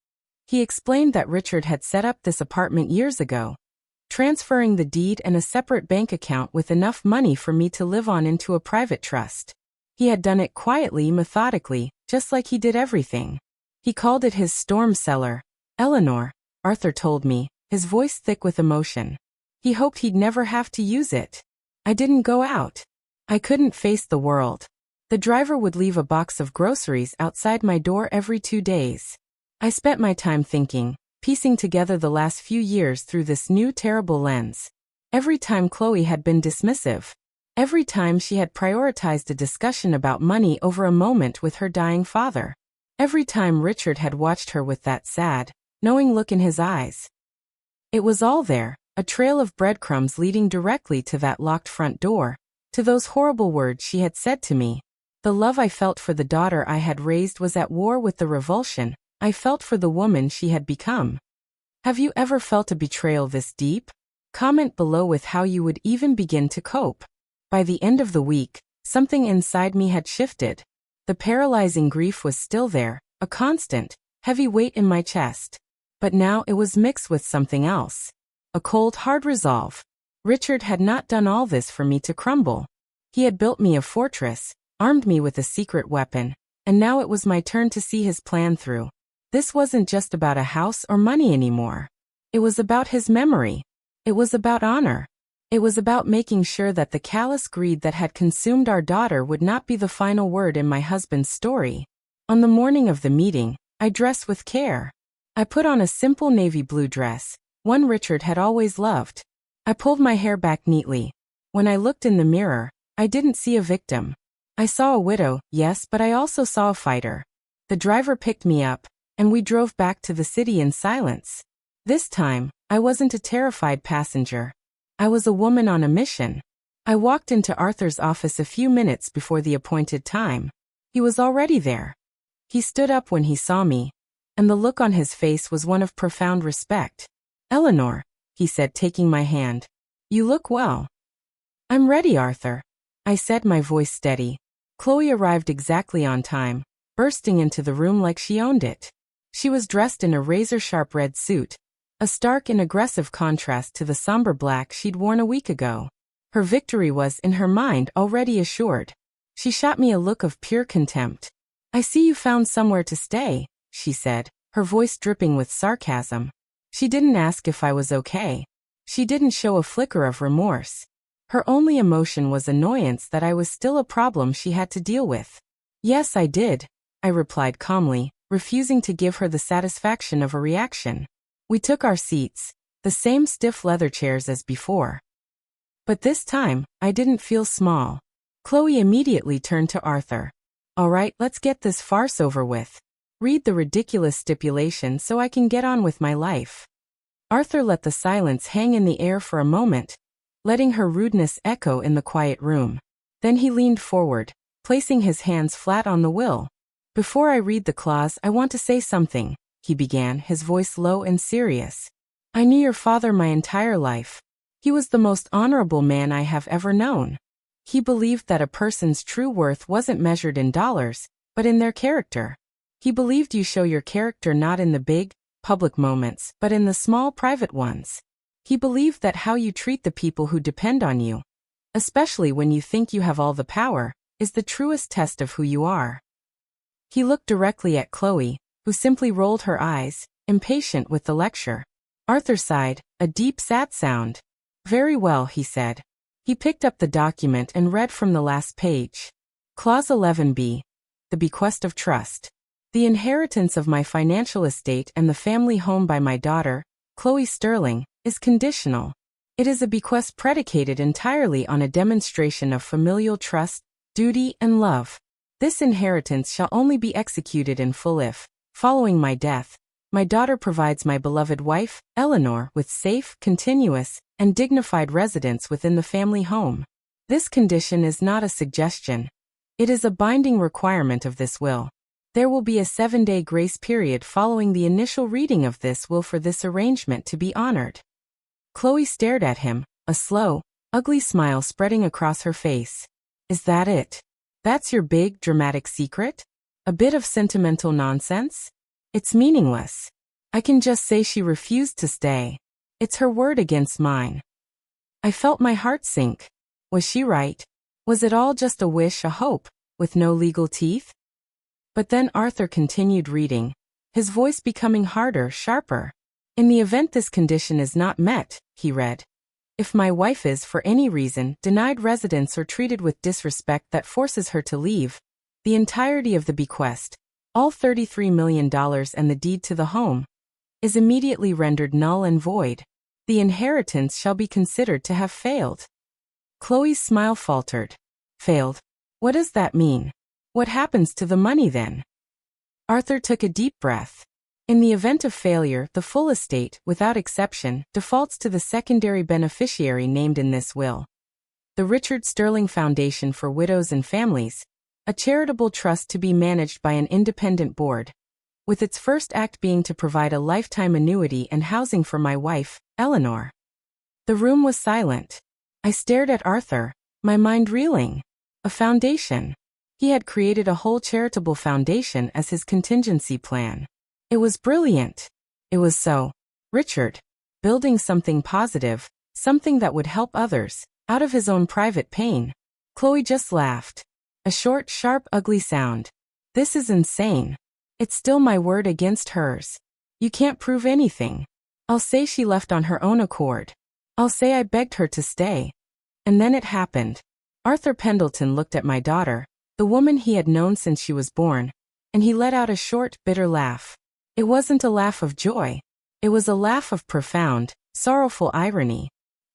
He explained that Richard had set up this apartment years ago, transferring the deed and a separate bank account with enough money for me to live on into a private trust. He had done it quietly, methodically, just like he did everything. He called it his storm cellar. Eleanor, Arthur told me, his voice thick with emotion. He hoped he'd never have to use it. I didn't go out. I couldn't face the world. The driver would leave a box of groceries outside my door every 2 days. I spent my time thinking, piecing together the last few years through this new terrible lens. Every time Chloe had been dismissive. Every time she had prioritized a discussion about money over a moment with her dying father. Every time Richard had watched her with that sad, knowing look in his eyes. It was all there, a trail of breadcrumbs leading directly to that locked front door, to those horrible words she had said to me. The love I felt for the daughter I had raised was at war with the revulsion I felt for the woman she had become. Have you ever felt a betrayal this deep? Comment below with how you would even begin to cope. By the end of the week, something inside me had shifted. The paralyzing grief was still there, a constant, heavy weight in my chest. But now it was mixed with something else. A cold, hard resolve. Richard had not done all this for me to crumble. He had built me a fortress, armed me with a secret weapon, and now it was my turn to see his plan through. This wasn't just about a house or money anymore. It was about his memory. It was about honor. It was about making sure that the callous greed that had consumed our daughter would not be the final word in my husband's story. On the morning of the meeting, I dressed with care. I put on a simple navy blue dress, one Richard had always loved. I pulled my hair back neatly. When I looked in the mirror, I didn't see a victim. I saw a widow, yes, but I also saw a fighter. The driver picked me up, and we drove back to the city in silence. This time, I wasn't a terrified passenger. I was a woman on a mission. I walked into Arthur's office a few minutes before the appointed time. He was already there. He stood up when he saw me, and the look on his face was one of profound respect. Eleanor, he said, taking my hand. You look well. I'm ready, Arthur, I said, my voice steady. Chloe arrived exactly on time, bursting into the room like she owned it. She was dressed in a razor-sharp red suit, a stark and aggressive contrast to the somber black she'd worn a week ago. Her victory was, in her mind, already assured. She shot me a look of pure contempt. I see you found somewhere to stay, she said, her voice dripping with sarcasm. She didn't ask if I was okay. She didn't show a flicker of remorse. Her only emotion was annoyance that I was still a problem she had to deal with. Yes, I did, I replied calmly, refusing to give her the satisfaction of a reaction. We took our seats, the same stiff leather chairs as before. But this time, I didn't feel small. Chloe immediately turned to Arthur. All right, let's get this farce over with. Read the ridiculous stipulation so I can get on with my life. Arthur let the silence hang in the air for a moment, letting her rudeness echo in the quiet room. Then he leaned forward, placing his hands flat on the will. Before I read the clause, I want to say something, he began, his voice low and serious. I knew your father my entire life. He was the most honorable man I have ever known. He believed that a person's true worth wasn't measured in dollars, but in their character. He believed you show your character not in the big, public moments, but in the small, private ones. He believed that how you treat the people who depend on you, especially when you think you have all the power, is the truest test of who you are. He looked directly at Chloe, who simply rolled her eyes, impatient with the lecture. Arthur sighed, a deep sad sound. Very well, he said. He picked up the document and read from the last page. Clause 11b. The bequest of trust. The inheritance of my financial estate and the family home by my daughter, Chloe Sterling, is conditional. It is a bequest predicated entirely on a demonstration of familial trust, duty, and love. This inheritance shall only be executed in full if, following my death, my daughter provides my beloved wife, Eleanor, with safe, continuous, and dignified residence within the family home. This condition is not a suggestion. It is a binding requirement of this will. There will be a 7-day grace period following the initial reading of this will for this arrangement to be honored. Chloe stared at him, a slow, ugly smile spreading across her face. Is that it? That's your big, dramatic secret? A bit of sentimental nonsense? It's meaningless. I can just say she refused to stay. It's her word against mine. I felt my heart sink. Was she right? Was it all just a wish, a hope, with no legal teeth? But then Arthur continued reading, his voice becoming harder, sharper. In the event this condition is not met, he read, if my wife is, for any reason, denied residence or treated with disrespect that forces her to leave, the entirety of the bequest, all $33 million and the deed to the home, is immediately rendered null and void. The inheritance shall be considered to have failed. Chloe's smile faltered. Failed? What does that mean? What happens to the money then? Arthur took a deep breath. In the event of failure, the full estate, without exception, defaults to the secondary beneficiary named in this will. The Richard Sterling Foundation for Widows and Families, a charitable trust to be managed by an independent board, with its first act being to provide a lifetime annuity and housing for my wife, Eleanor. The room was silent. I stared at Arthur, my mind reeling. A foundation. He had created a whole charitable foundation as his contingency plan. It was brilliant. It was so Richard, building something positive, something that would help others, out of his own private pain. Chloe just laughed. A short, sharp, ugly sound. This is insane. It's still my word against hers. You can't prove anything. I'll say she left on her own accord. I'll say I begged her to stay. And then it happened. Arthur Pendleton looked at my daughter, the woman he had known since she was born, and he let out a short, bitter laugh. It wasn't a laugh of joy. It was a laugh of profound, sorrowful irony.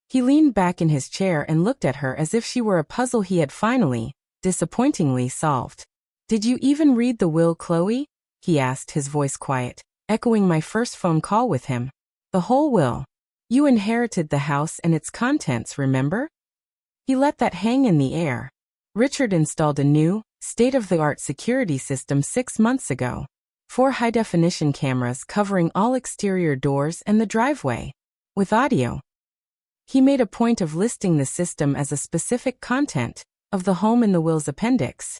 He leaned back in his chair and looked at her as if she were a puzzle he had finally, disappointingly solved. Did you even read the will, Chloe? He asked, his voice quiet, echoing my first phone call with him. The whole will. You inherited the house and its contents, remember? He let that hang in the air. Richard installed a new, state-of-the-art security system 6 months ago. 4 high-definition cameras covering all exterior doors and the driveway. With audio. He made a point of listing the system as a specific content of the home in the will's appendix.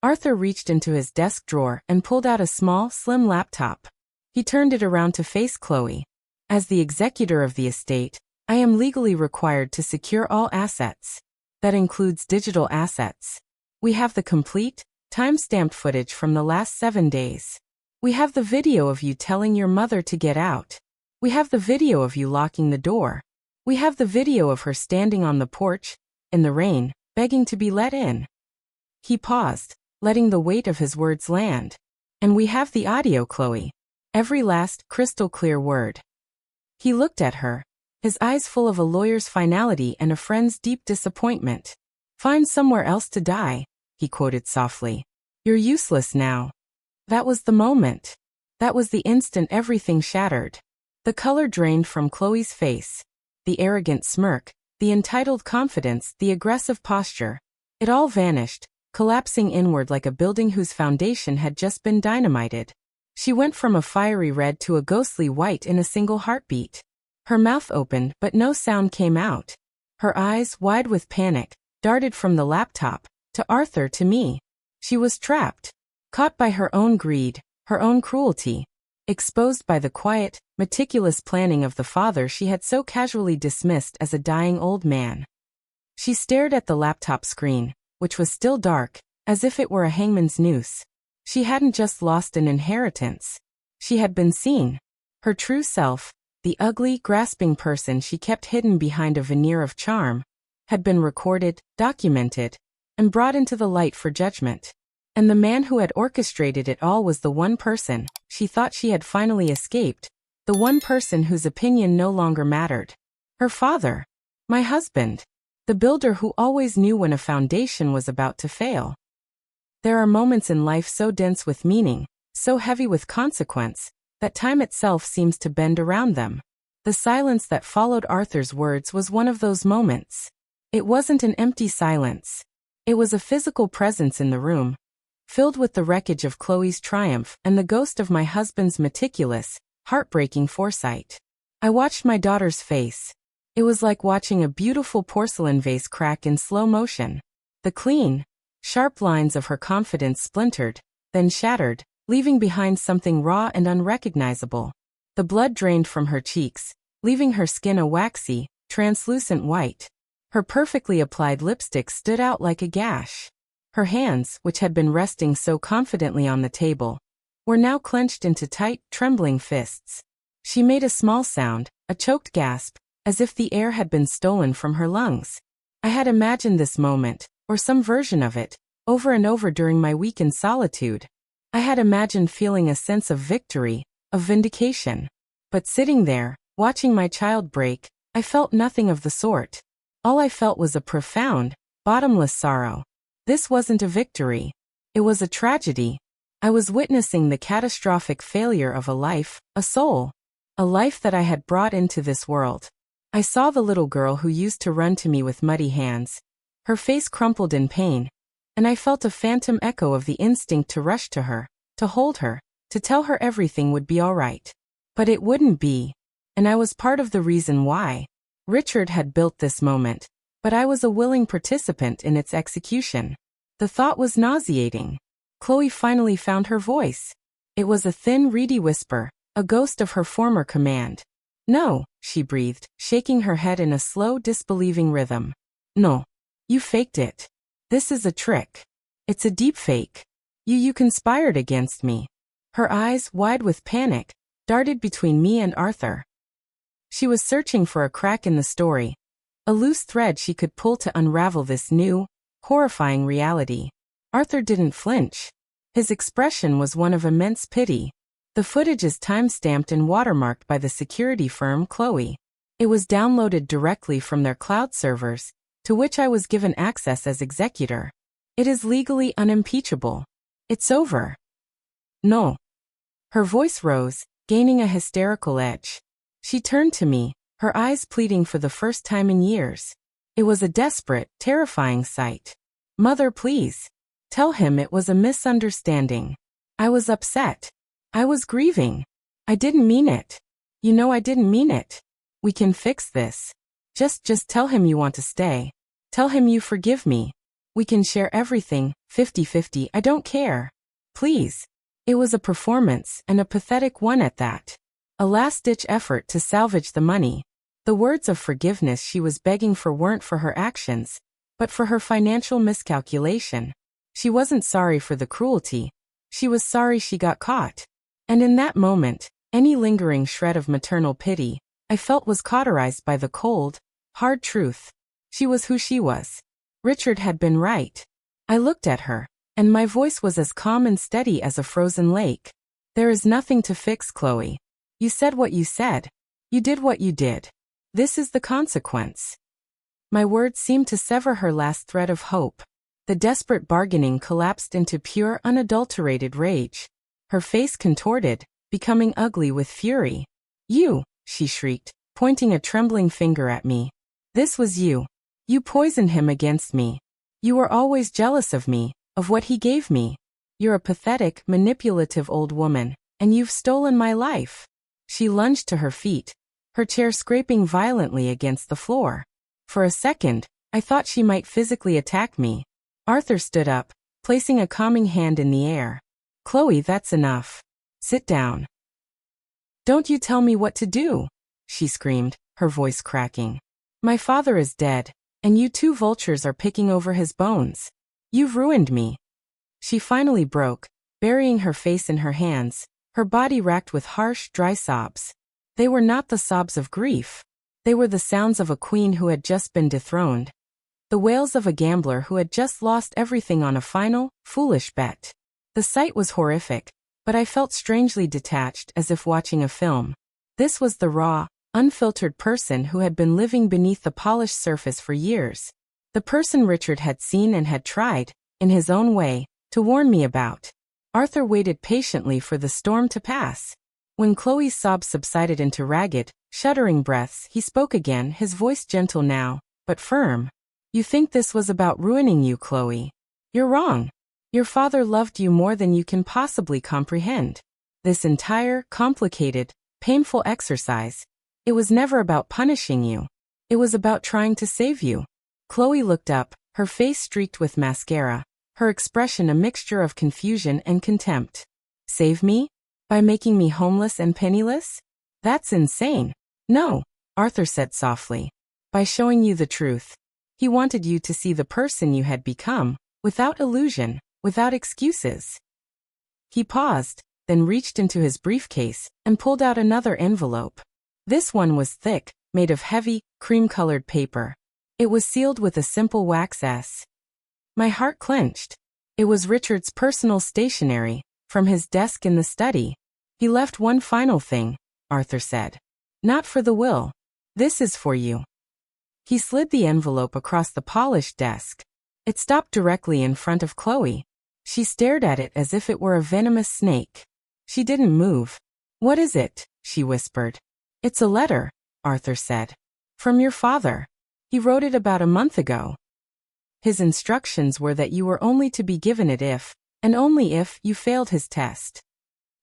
Arthur reached into his desk drawer and pulled out a small, slim laptop. He turned it around to face Chloe. As the executor of the estate, I am legally required to secure all assets. That includes digital assets. We have the complete, time-stamped footage from the last 7 days. We have the video of you telling your mother to get out. We have the video of you locking the door. We have the video of her standing on the porch, in the rain, begging to be let in. He paused, letting the weight of his words land. And we have the audio, Chloe. Every last, crystal-clear word. He looked at her, his eyes full of a lawyer's finality and a friend's deep disappointment. Find somewhere else to die, he quoted softly. You're useless now. That was the moment. That was the instant everything shattered. The color drained from Chloe's face. The arrogant smirk, the entitled confidence, the aggressive posture. It all vanished, collapsing inward like a building whose foundation had just been dynamited. She went from a fiery red to a ghostly white in a single heartbeat. Her mouth opened, but no sound came out. Her eyes, wide with panic, darted from the laptop, to Arthur, to me. She was trapped. Caught by her own greed, her own cruelty, exposed by the quiet, meticulous planning of the father she had so casually dismissed as a dying old man. She stared at the laptop screen, which was still dark, as if it were a hangman's noose. She hadn't just lost an inheritance. She had been seen. Her true self, the ugly, grasping person she kept hidden behind a veneer of charm, had been recorded, documented, and brought into the light for judgment. And the man who had orchestrated it all was the one person she thought she had finally escaped, the one person whose opinion no longer mattered. Her father. My husband. The builder who always knew when a foundation was about to fail. There are moments in life so dense with meaning, so heavy with consequence, that time itself seems to bend around them. The silence that followed Arthur's words was one of those moments. It wasn't an empty silence. It was a physical presence in the room, filled with the wreckage of Chloe's triumph and the ghost of my husband's meticulous, heartbreaking foresight. I watched my daughter's face. It was like watching a beautiful porcelain vase crack in slow motion. The clean, sharp lines of her confidence splintered, then shattered, leaving behind something raw and unrecognizable. The blood drained from her cheeks, leaving her skin a waxy, translucent white. Her perfectly applied lipstick stood out like a gash. Her hands, which had been resting so confidently on the table, were now clenched into tight, trembling fists. She made a small sound, a choked gasp, as if the air had been stolen from her lungs. I had imagined this moment, or some version of it, over and over during my week in solitude. I had imagined feeling a sense of victory, of vindication. But sitting there, watching my child break, I felt nothing of the sort. All I felt was a profound, bottomless sorrow. This wasn't a victory. It was a tragedy. I was witnessing the catastrophic failure of a life, a soul. A life that I had brought into this world. I saw the little girl who used to run to me with muddy hands. Her face crumpled in pain, and I felt a phantom echo of the instinct to rush to her, to hold her, to tell her everything would be all right. But it wouldn't be. And I was part of the reason why. Richard had built this moment, but I was a willing participant in its execution. The thought was nauseating. Chloe finally found her voice. It was a thin, reedy whisper, a ghost of her former command. No, she breathed, shaking her head in a slow, disbelieving rhythm. No. You faked it. This is a trick. It's a deep fake. You conspired against me. Her eyes, wide with panic, darted between me and Arthur. She was searching for a crack in the story, a loose thread she could pull to unravel this new, horrifying reality. Arthur didn't flinch. His expression was one of immense pity. The footage is time-stamped and watermarked by the security firm Chloe. It was downloaded directly from their cloud servers, to which I was given access as executor. It is legally unimpeachable. It's over. No. Her voice rose, gaining a hysterical edge. She turned to me, her eyes pleading for the first time in years. It was a desperate, terrifying sight. Mother, please. Tell him it was a misunderstanding. I was upset. I was grieving. I didn't mean it. You know I didn't mean it. We can fix this. Just tell him you want to stay. Tell him you forgive me. We can share everything, 50-50, I don't care. Please. It was a performance, and a pathetic one at that. A last-ditch effort to salvage the money. The words of forgiveness she was begging for weren't for her actions, but for her financial miscalculation. She wasn't sorry for the cruelty. She was sorry she got caught. And in that moment, any lingering shred of maternal pity, I felt was cauterized by the cold, hard truth. She was who she was. Richard had been right. I looked at her, and my voice was as calm and steady as a frozen lake. There is nothing to fix, Chloe. You said what you said. You did what you did. This is the consequence. My words seemed to sever her last thread of hope. The desperate bargaining collapsed into pure, unadulterated rage. Her face contorted, becoming ugly with fury. You, she shrieked, pointing a trembling finger at me. This was you. You poisoned him against me. You were always jealous of me, of what he gave me. You're a pathetic, manipulative old woman, and you've stolen my life. She lunged to her feet, her chair scraping violently against the floor. For a second, I thought she might physically attack me. Arthur stood up, placing a calming hand in the air. Chloe, that's enough. Sit down. Don't you tell me what to do, she screamed, her voice cracking. My father is dead, and you two vultures are picking over his bones. You've ruined me. She finally broke, burying her face in her hands, her body racked with harsh, dry sobs. They were not the sobs of grief. They were the sounds of a queen who had just been dethroned. The wails of a gambler who had just lost everything on a final, foolish bet. The sight was horrific, but I felt strangely detached, as if watching a film. This was the raw, unfiltered person who had been living beneath the polished surface for years. The person Richard had seen and had tried, in his own way, to warn me about. Arthur waited patiently for the storm to pass. When Chloe's sobs subsided into ragged, shuddering breaths, he spoke again, his voice gentle now, but firm. You think this was about ruining you, Chloe? You're wrong. Your father loved you more than you can possibly comprehend. This entire, complicated, painful exercise, it was never about punishing you. It was about trying to save you. Chloe looked up, her face streaked with mascara, her expression a mixture of confusion and contempt. Save me? By making me homeless and penniless? That's insane. No, Arthur said softly. By showing you the truth. He wanted you to see the person you had become, without illusion, without excuses. He paused, then reached into his briefcase and pulled out another envelope. This one was thick, made of heavy, cream-colored paper. It was sealed with a simple wax S. My heart clenched. It was Richard's personal stationery, from his desk in the study. He left one final thing, Arthur said. Not for the will. This is for you. He slid the envelope across the polished desk. It stopped directly in front of Chloe. She stared at it as if it were a venomous snake. She didn't move. What is it? She whispered. It's a letter, Arthur said. From your father. He wrote it about a month ago. His instructions were that you were only to be given it if, and only if, you failed his test.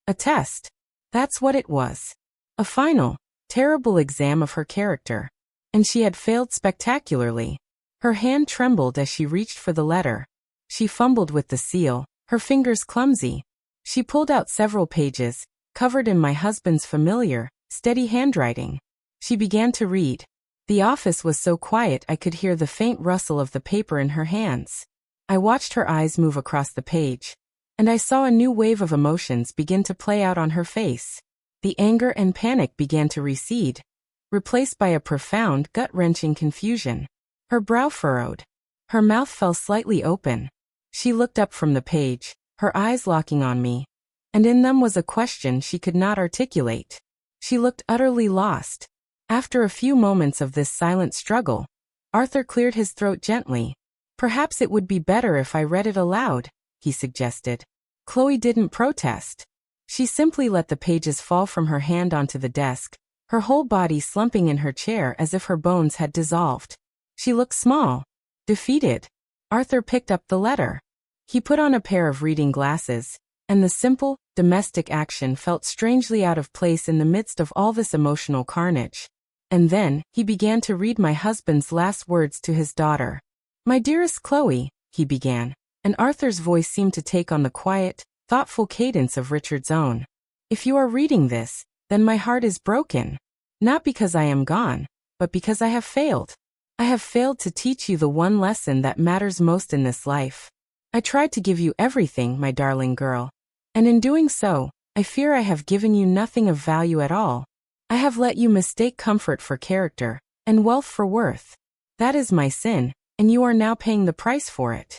A test. That's what it was. A final, terrible exam of her character. And she had failed spectacularly. Her hand trembled as she reached for the letter. She fumbled with the seal, her fingers clumsy. She pulled out several pages, covered in my husband's familiar, steady handwriting. She began to read. The office was so quiet I could hear the faint rustle of the paper in her hands. I watched her eyes move across the page. And I saw a new wave of emotions begin to play out on her face. The anger and panic began to recede, replaced by a profound, gut-wrenching confusion. Her brow furrowed. Her mouth fell slightly open. She looked up from the page, her eyes locking on me. And in them was a question she could not articulate. She looked utterly lost. After a few moments of this silent struggle, Arthur cleared his throat gently. Perhaps it would be better if I read it aloud, he suggested. Chloe didn't protest. She simply let the pages fall from her hand onto the desk, her whole body slumping in her chair as if her bones had dissolved. She looked small, defeated. Arthur picked up the letter. He put on a pair of reading glasses, and the simple, domestic action felt strangely out of place in the midst of all this emotional carnage. And then, he began to read my husband's last words to his daughter. My dearest Chloe, he began, and Arthur's voice seemed to take on the quiet, thoughtful cadence of Richard's own. If you are reading this, then my heart is broken. Not because I am gone, but because I have failed. I have failed to teach you the one lesson that matters most in this life. I tried to give you everything, my darling girl. And in doing so, I fear I have given you nothing of value at all. I have let you mistake comfort for character, and wealth for worth. That is my sin, and you are now paying the price for it.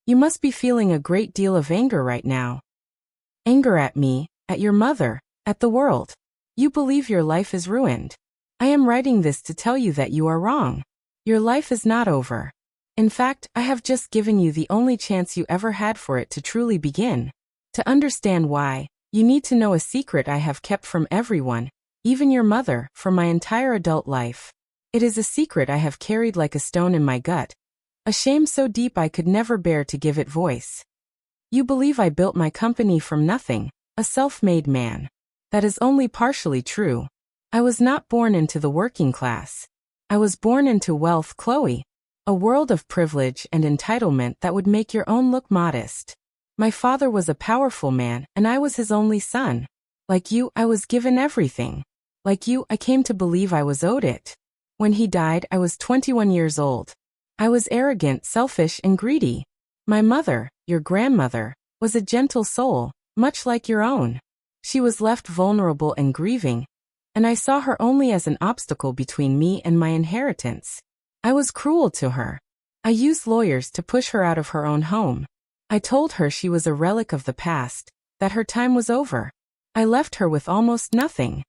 You must be feeling a great deal of anger right now. Anger at me, at your mother, at the world. You believe your life is ruined. I am writing this to tell you that you are wrong. Your life is not over. In fact, I have just given you the only chance you ever had for it to truly begin. To understand why, you need to know a secret I have kept from everyone, even your mother, for my entire adult life. It is a secret I have carried like a stone in my gut, a shame so deep I could never bear to give it voice. You believe I built my company from nothing, a self-made man. That is only partially true. I was not born into the working class. I was born into wealth, Chloe. A world of privilege and entitlement that would make your own look modest. My father was a powerful man, and I was his only son. Like you, I was given everything. Like you, I came to believe I was owed it. When he died, I was 21 years old. I was arrogant, selfish, and greedy. My mother, your grandmother, was a gentle soul, much like your own. She was left vulnerable and grieving, and I saw her only as an obstacle between me and my inheritance. I was cruel to her. I used lawyers to push her out of her own home. I told her she was a relic of the past, that her time was over. I left her with almost nothing.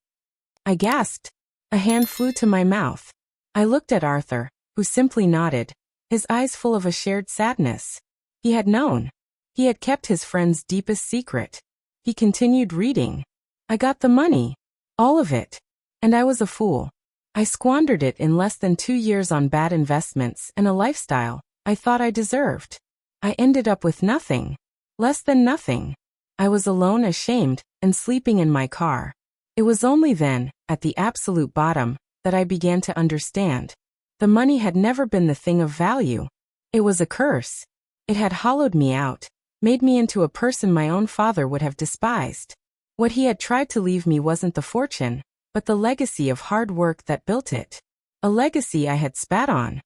I gasped. A hand flew to my mouth. I looked at Arthur, who simply nodded, his eyes full of a shared sadness. He had known. He had kept his friend's deepest secret. He continued reading. I got the money. All of it. And I was a fool. I squandered it in less than 2 years on bad investments and a lifestyle I thought I deserved. I ended up with nothing. Less than nothing. I was alone, ashamed, and sleeping in my car. It was only then, at the absolute bottom, that I began to understand. The money had never been the thing of value. It was a curse. It had hollowed me out, made me into a person my own father would have despised. What he had tried to leave me wasn't the fortune, but the legacy of hard work that built it. A legacy I had spat on.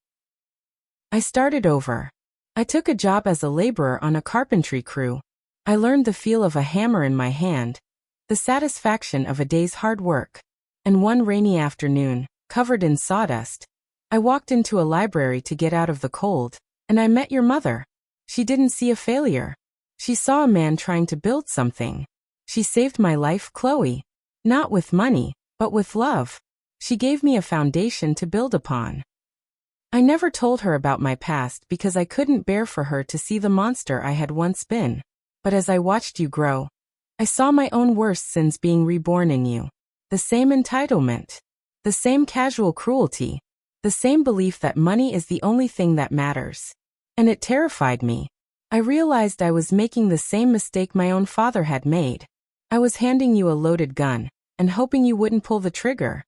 I started over. I took a job as a laborer on a carpentry crew. I learned the feel of a hammer in my hand, the satisfaction of a day's hard work. And one rainy afternoon, covered in sawdust, I walked into a library to get out of the cold, and I met your mother. She didn't see a failure. She saw a man trying to build something. She saved my life, Chloe. Not with money, but with love. She gave me a foundation to build upon. I never told her about my past because I couldn't bear for her to see the monster I had once been. But as I watched you grow, I saw my own worst sins being reborn in you. The same entitlement. The same casual cruelty. The same belief that money is the only thing that matters. And it terrified me. I realized I was making the same mistake my own father had made. I was handing you a loaded gun, and hoping you wouldn't pull the trigger.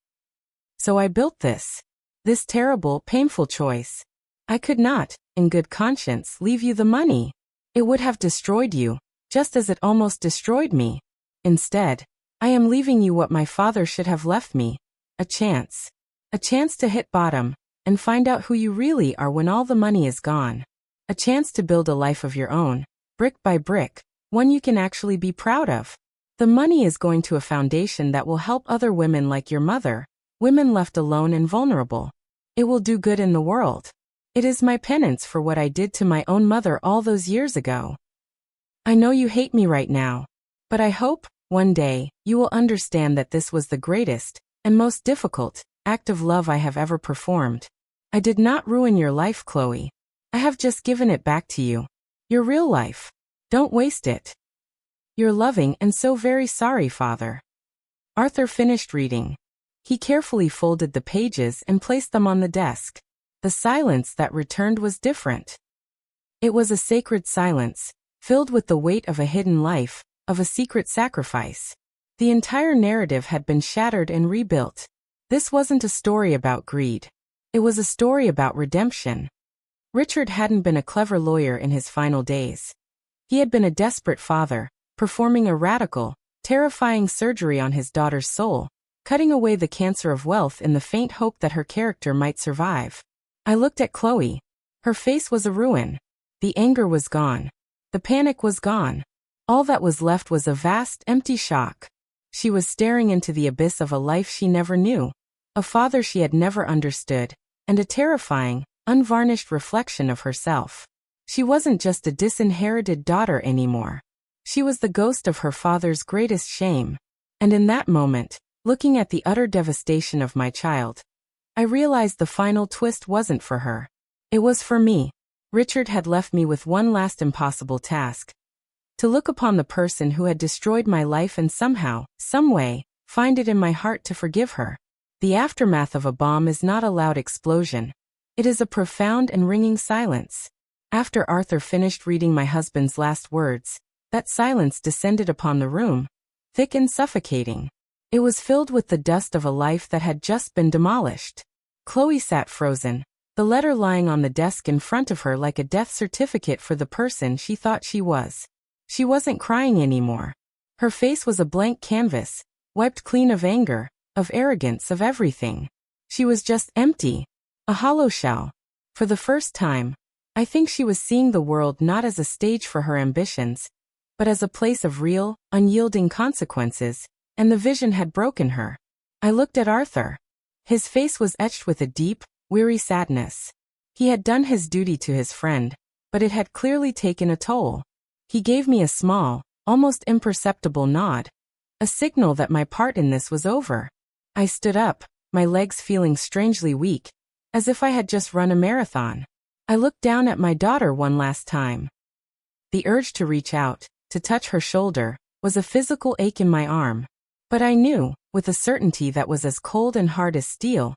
So I built this. This terrible, painful choice. I could not, in good conscience, leave you the money. It would have destroyed you, just as it almost destroyed me. Instead, I am leaving you what my father should have left me. A chance. A chance to hit bottom, and find out who you really are when all the money is gone. A chance to build a life of your own, brick by brick, one you can actually be proud of. The money is going to a foundation that will help other women like your mother, women left alone and vulnerable. It will do good in the world. It is my penance for what I did to my own mother all those years ago. I know you hate me right now, but I hope, one day, you will understand that this was the greatest, and most difficult, act of love I have ever performed. I did not ruin your life, Chloe. I have just given it back to you. Your real life. Don't waste it. Your loving and so very sorry father. Arthur finished reading. He carefully folded the pages and placed them on the desk. The silence that returned was different. It was a sacred silence, filled with the weight of a hidden life, of a secret sacrifice. The entire narrative had been shattered and rebuilt. This wasn't a story about greed. It was a story about redemption. Richard hadn't been a clever lawyer in his final days. He had been a desperate father, performing a radical, terrifying surgery on his daughter's soul, cutting away the cancer of wealth in the faint hope that her character might survive. I looked at Chloe. Her face was a ruin. The anger was gone. The panic was gone. All that was left was a vast, empty shock. She was staring into the abyss of a life she never knew, a father she had never understood, and a terrifying, unvarnished reflection of herself. She wasn't just a disinherited daughter anymore. She was the ghost of her father's greatest shame. And in that moment, looking at the utter devastation of my child, I realized the final twist wasn't for her. It was for me. Richard had left me with one last impossible task. To look upon the person who had destroyed my life and somehow, some way, find it in my heart to forgive her. The aftermath of a bomb is not a loud explosion. It is a profound and ringing silence. After Arthur finished reading my husband's last words, that silence descended upon the room, thick and suffocating. It was filled with the dust of a life that had just been demolished. Chloe sat frozen, the letter lying on the desk in front of her like a death certificate for the person she thought she was. She wasn't crying anymore. Her face was a blank canvas, wiped clean of anger, of arrogance, of everything. She was just empty, a hollow shell. For the first time, I think she was seeing the world not as a stage for her ambitions, but as a place of real, unyielding consequences, and the vision had broken her. I looked at Arthur. His face was etched with a deep, weary sadness. He had done his duty to his friend, but it had clearly taken a toll. He gave me a small, almost imperceptible nod, a signal that my part in this was over. I stood up, my legs feeling strangely weak, as if I had just run a marathon. I looked down at my daughter one last time. The urge to reach out, to touch her shoulder, was a physical ache in my arm. But I knew, with a certainty that was as cold and hard as steel,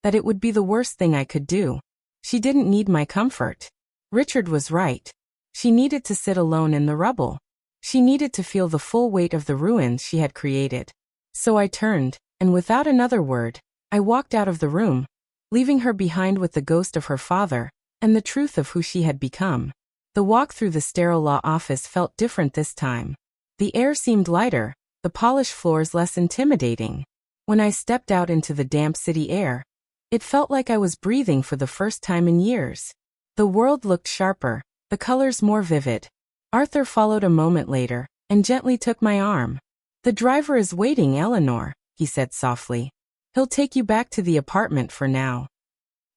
that it would be the worst thing I could do. She didn't need my comfort. Richard was right. She needed to sit alone in the rubble. She needed to feel the full weight of the ruins she had created. So I turned, and without another word, I walked out of the room, leaving her behind with the ghost of her father, and the truth of who she had become. The walk through the sterile law office felt different this time. The air seemed lighter, the polished floors less intimidating. When I stepped out into the damp city air, it felt like I was breathing for the first time in years. The world looked sharper, the colors more vivid. Arthur followed a moment later, and gently took my arm. "The driver is waiting, Eleanor," he said softly. "He'll take you back to the apartment for now."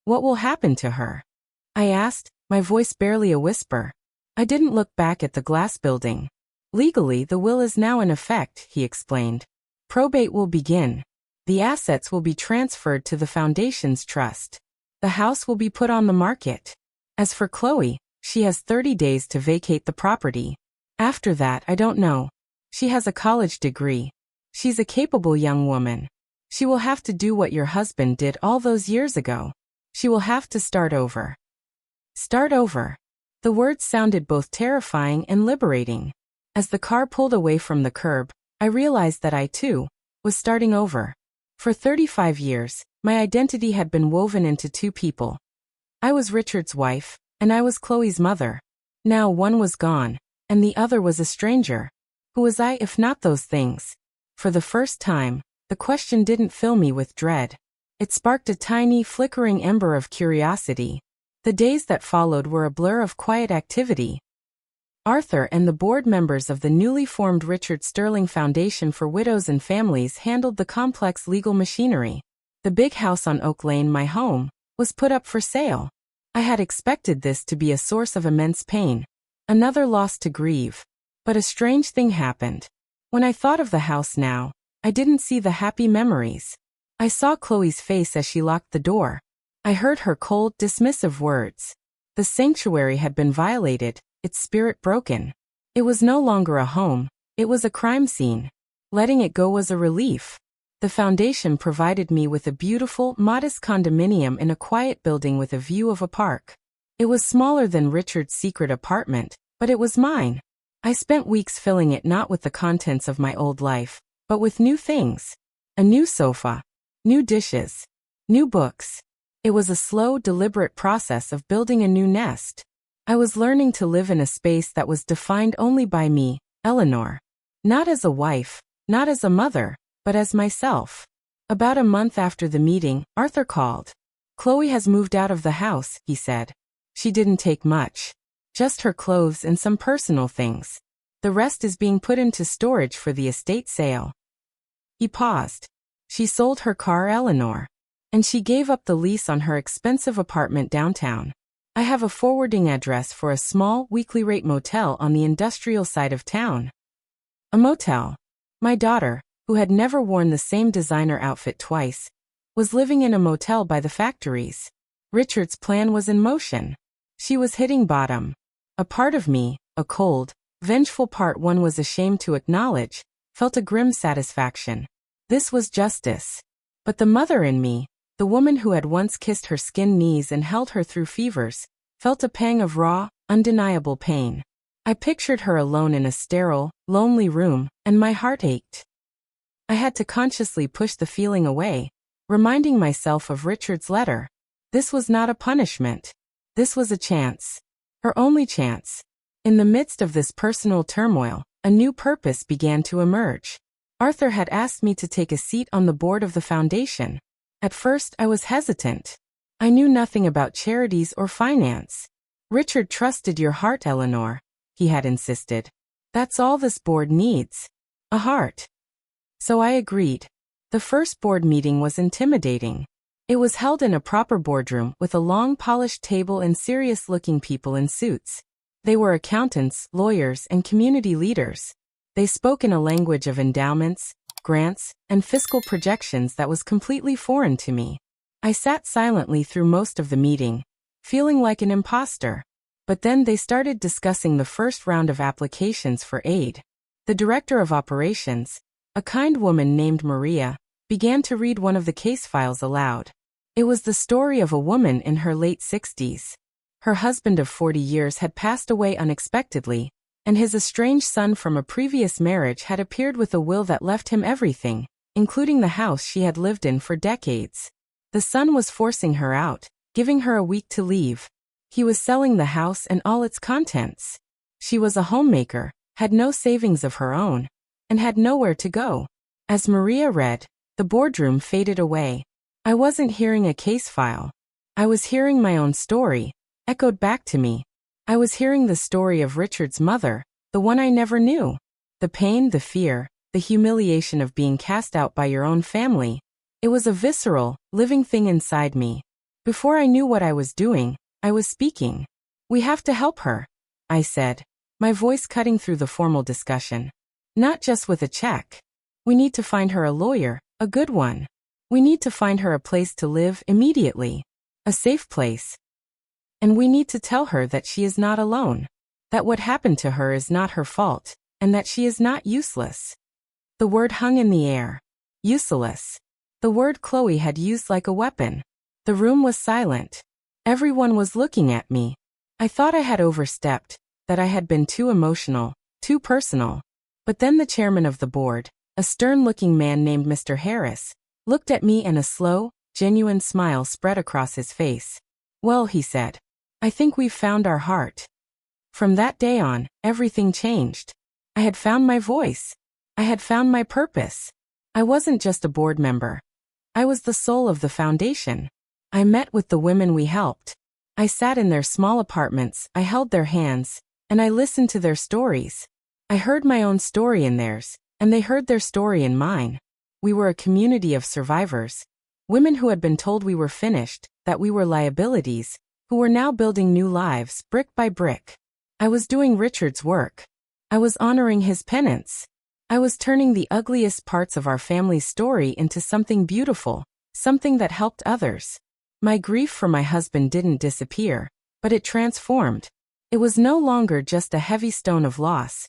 "What will happen to her?" I asked, my voice barely a whisper. I didn't look back at the glass building. "Legally, the will is now in effect," he explained. "Probate will begin. The assets will be transferred to the Foundation's trust. The house will be put on the market. As for Chloe, she has 30 days to vacate the property. After that, I don't know. She has a college degree. She's a capable young woman. She will have to do what your husband did all those years ago. She will have to start over." Start over. The words sounded both terrifying and liberating. As the car pulled away from the curb, I realized that I, too, was starting over. For 35 years, my identity had been woven into two people. I was Richard's wife, and I was Chloe's mother. Now one was gone, and the other was a stranger. Who was I if not those things? For the first time, the question didn't fill me with dread. It sparked a tiny, flickering ember of curiosity. The days that followed were a blur of quiet activity. Arthur and the board members of the newly formed Richard Sterling Foundation for Widows and Families handled the complex legal machinery. The big house on Oak Lane, my home, was put up for sale. I had expected this to be a source of immense pain, another loss to grieve. But a strange thing happened. When I thought of the house now, I didn't see the happy memories. I saw Chloe's face as she locked the door. I heard her cold, dismissive words. The sanctuary had been violated, its spirit broken. It was no longer a home, it was a crime scene. Letting it go was a relief. The foundation provided me with a beautiful, modest condominium in a quiet building with a view of a park. It was smaller than Richard's secret apartment, but it was mine. I spent weeks filling it not with the contents of my old life, but with new things. A new sofa, new dishes, new books. It was a slow, deliberate process of building a new nest. I was learning to live in a space that was defined only by me, Eleanor. Not as a wife, not as a mother, but as myself. About a month after the meeting, Arthur called. "Chloe has moved out of the house," he said. "She didn't take much. Just her clothes and some personal things. The rest is being put into storage for the estate sale." He paused. "She sold her car, Eleanor. And she gave up the lease on her expensive apartment downtown. I have a forwarding address for a small, weekly rate motel on the industrial side of town." A motel. My daughter, who had never worn the same designer outfit twice, was living in a motel by the factories. Richard's plan was in motion. She was hitting bottom. A part of me, a cold, vengeful part one was ashamed to acknowledge, felt a grim satisfaction. This was justice. But the mother in me, the woman who had once kissed her skinned knees and held her through fevers, felt a pang of raw, undeniable pain. I pictured her alone in a sterile, lonely room, and my heart ached. I had to consciously push the feeling away, reminding myself of Richard's letter. This was not a punishment. This was a chance. Her only chance. In the midst of this personal turmoil, a new purpose began to emerge. Arthur had asked me to take a seat on the board of the foundation. At first, I was hesitant. I knew nothing about charities or finance. "Richard trusted your heart, Eleanor," he had insisted. That's all this board needs. A heart. So I agreed. The first board meeting was intimidating. It was held in a proper boardroom with a long polished table and serious-looking people in suits. They were accountants, lawyers, and community leaders. They spoke in a language of endowments, grants, and fiscal projections that was completely foreign to me. I sat silently through most of the meeting, feeling like an imposter. But then they started discussing the first round of applications for aid. The director of operations, a kind woman named Maria, began to read one of the case files aloud. It was the story of a woman in her late 60s. Her husband of 40 years had passed away unexpectedly, and his estranged son from a previous marriage had appeared with a will that left him everything, including the house she had lived in for decades. The son was forcing her out, giving her a week to leave. He was selling the house and all its contents. She was a homemaker, had no savings of her own, and had nowhere to go. As Maria read, the boardroom faded away. I wasn't hearing a case file. I was hearing my own story, echoed back to me. I was hearing the story of Richard's mother, the one I never knew. The pain, the fear, the humiliation of being cast out by your own family. It was a visceral, living thing inside me. Before I knew what I was doing, I was speaking. We have to help her, I said, my voice cutting through the formal discussion. Not just with a check. We need to find her a lawyer, a good one. We need to find her a place to live immediately. A safe place. And we need to tell her that she is not alone. That what happened to her is not her fault, and that she is not useless. The word hung in the air. Useless. The word Chloe had used like a weapon. The room was silent. Everyone was looking at me. I thought I had overstepped, that I had been too emotional, too personal. But then the chairman of the board, a stern-looking man named Mr. Harris, looked at me and a slow, genuine smile spread across his face. Well, he said, I think we've found our heart. From that day on, everything changed. I had found my voice. I had found my purpose. I wasn't just a board member. I was the soul of the foundation. I met with the women we helped. I sat in their small apartments, I held their hands, and I listened to their stories. I heard my own story in theirs, and they heard their story in mine. We were a community of survivors. Women who had been told we were finished, that we were liabilities, who were now building new lives, brick by brick. I was doing Richard's work. I was honoring his penance. I was turning the ugliest parts of our family's story into something beautiful, something that helped others. My grief for my husband didn't disappear, but it transformed. It was no longer just a heavy stone of loss.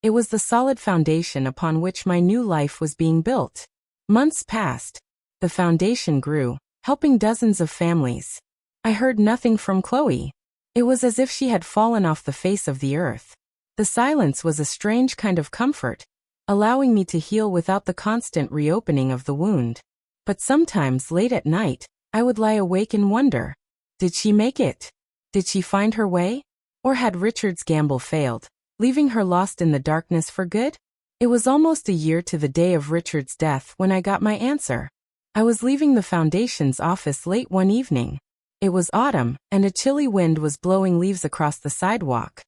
It was the solid foundation upon which my new life was being built. Months passed. The foundation grew, helping dozens of families. I heard nothing from Chloe. It was as if she had fallen off the face of the earth. The silence was a strange kind of comfort, allowing me to heal without the constant reopening of the wound. But sometimes late at night, I would lie awake and wonder, did she make it? Did she find her way? Or had Richard's gamble failed, leaving her lost in the darkness for good? It was almost a year to the day of Richard's death when I got my answer. I was leaving the foundation's office late one evening. It was autumn, and a chilly wind was blowing leaves across the sidewalk.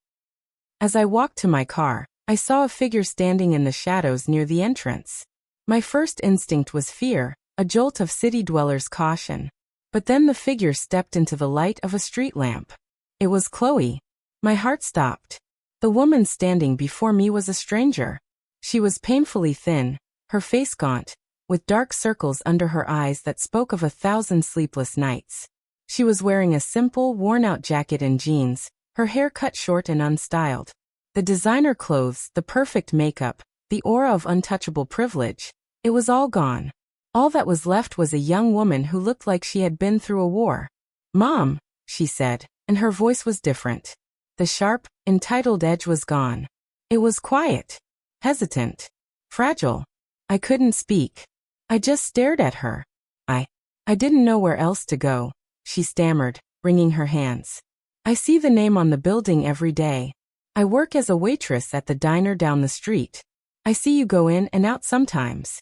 As I walked to my car, I saw a figure standing in the shadows near the entrance. My first instinct was fear, a jolt of city dwellers' caution. But then the figure stepped into the light of a street lamp. It was Chloe. My heart stopped. The woman standing before me was a stranger. She was painfully thin, her face gaunt, with dark circles under her eyes that spoke of 1,000 sleepless nights. She was wearing a simple, worn-out jacket and jeans, her hair cut short and unstyled. The designer clothes, the perfect makeup, the aura of untouchable privilege, it was all gone. All that was left was a young woman who looked like she had been through a war. "Mom," she said, and her voice was different. The sharp, entitled edge was gone. It was quiet, hesitant, fragile. I couldn't speak. I just stared at her. I didn't know where else to go, she stammered, wringing her hands. I see the name on the building every day. I work as a waitress at the diner down the street. I see you go in and out sometimes.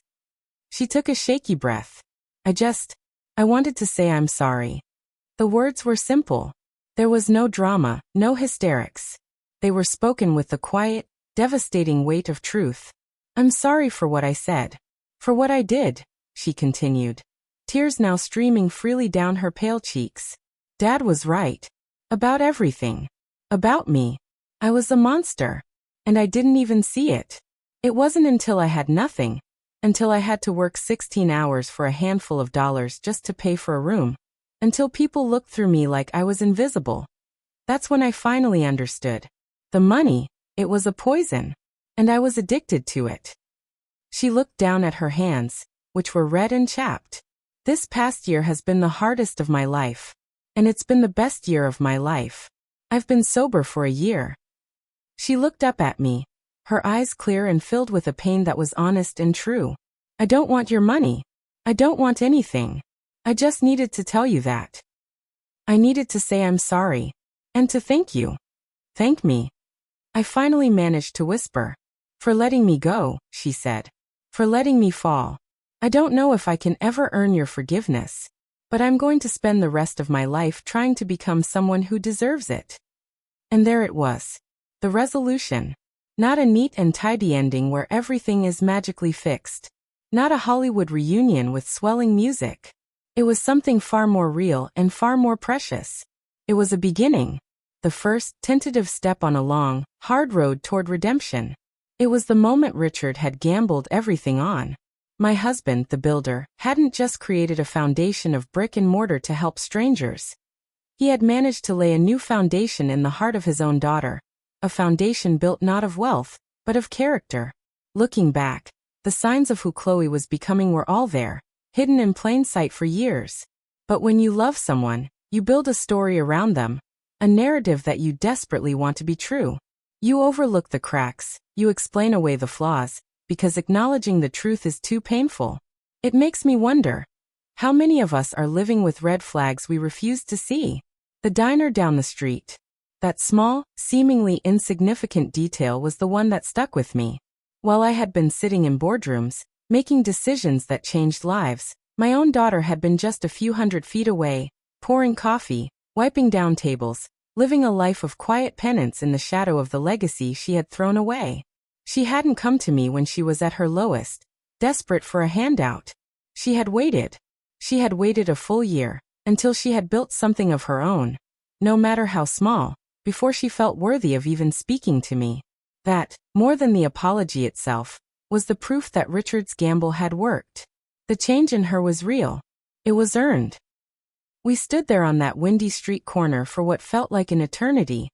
She took a shaky breath. I wanted to say I'm sorry. The words were simple. There was no drama, no hysterics. They were spoken with the quiet, devastating weight of truth. I'm sorry for what I said. For what I did, she continued, tears now streaming freely down her pale cheeks. Dad was right. About everything. About me. I was a monster. And I didn't even see it. It wasn't until I had nothing, until I had to work 16 hours for a handful of dollars just to pay for a room, until people looked through me like I was invisible. That's when I finally understood. The money, it was a poison. And I was addicted to it. She looked down at her hands, which were red and chapped. This past year has been the hardest of my life. And it's been the best year of my life. I've been sober for a year. She looked up at me, her eyes clear and filled with a pain that was honest and true. I don't want your money. I don't want anything. I just needed to tell you that. I needed to say I'm sorry. And to thank you. Thank me. I finally managed to whisper. For letting me go, she said. For letting me fall. I don't know if I can ever earn your forgiveness. But I'm going to spend the rest of my life trying to become someone who deserves it. And there it was. The resolution. Not a neat and tidy ending where everything is magically fixed. Not a Hollywood reunion with swelling music. It was something far more real and far more precious. It was a beginning. The first, tentative step on a long, hard road toward redemption. It was the moment Richard had gambled everything on. My husband, the builder, hadn't just created a foundation of brick and mortar to help strangers. He had managed to lay a new foundation in the heart of his own daughter. A foundation built not of wealth, but of character. Looking back, the signs of who Chloe was becoming were all there, hidden in plain sight for years. But when you love someone, you build a story around them, a narrative that you desperately want to be true. You overlook the cracks, you explain away the flaws, because acknowledging the truth is too painful. It makes me wonder, how many of us are living with red flags we refuse to see? The diner down the street. That small, seemingly insignificant detail was the one that stuck with me. While I had been sitting in boardrooms, making decisions that changed lives, my own daughter had been just a few hundred feet away, pouring coffee, wiping down tables, living a life of quiet penance in the shadow of the legacy she had thrown away. She hadn't come to me when she was at her lowest, desperate for a handout. She had waited. She had waited a full year, until she had built something of her own, no matter how small, before she felt worthy of even speaking to me. That, more than the apology itself, was the proof that Richard's gamble had worked. The change in her was real. It was earned. We stood there on that windy street corner for what felt like an eternity.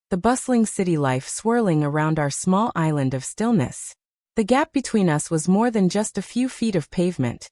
The bustling city life swirling around our small island of stillness. The gap between us was more than just a few feet of pavement.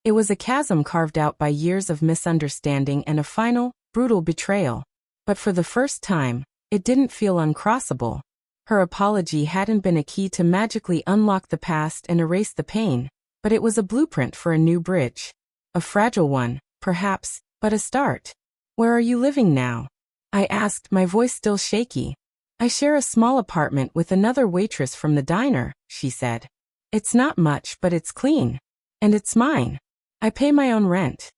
It was a chasm carved out by years of misunderstanding and a final, brutal betrayal. But for the first time, it didn't feel uncrossable. Her apology hadn't been a key to magically unlock the past and erase the pain, but it was a blueprint for a new bridge. A fragile one, perhaps, but a start. Where are you living now? I asked, my voice still shaky. I share a small apartment with another waitress from the diner, she said. It's not much, but it's clean. And it's mine. I pay my own rent.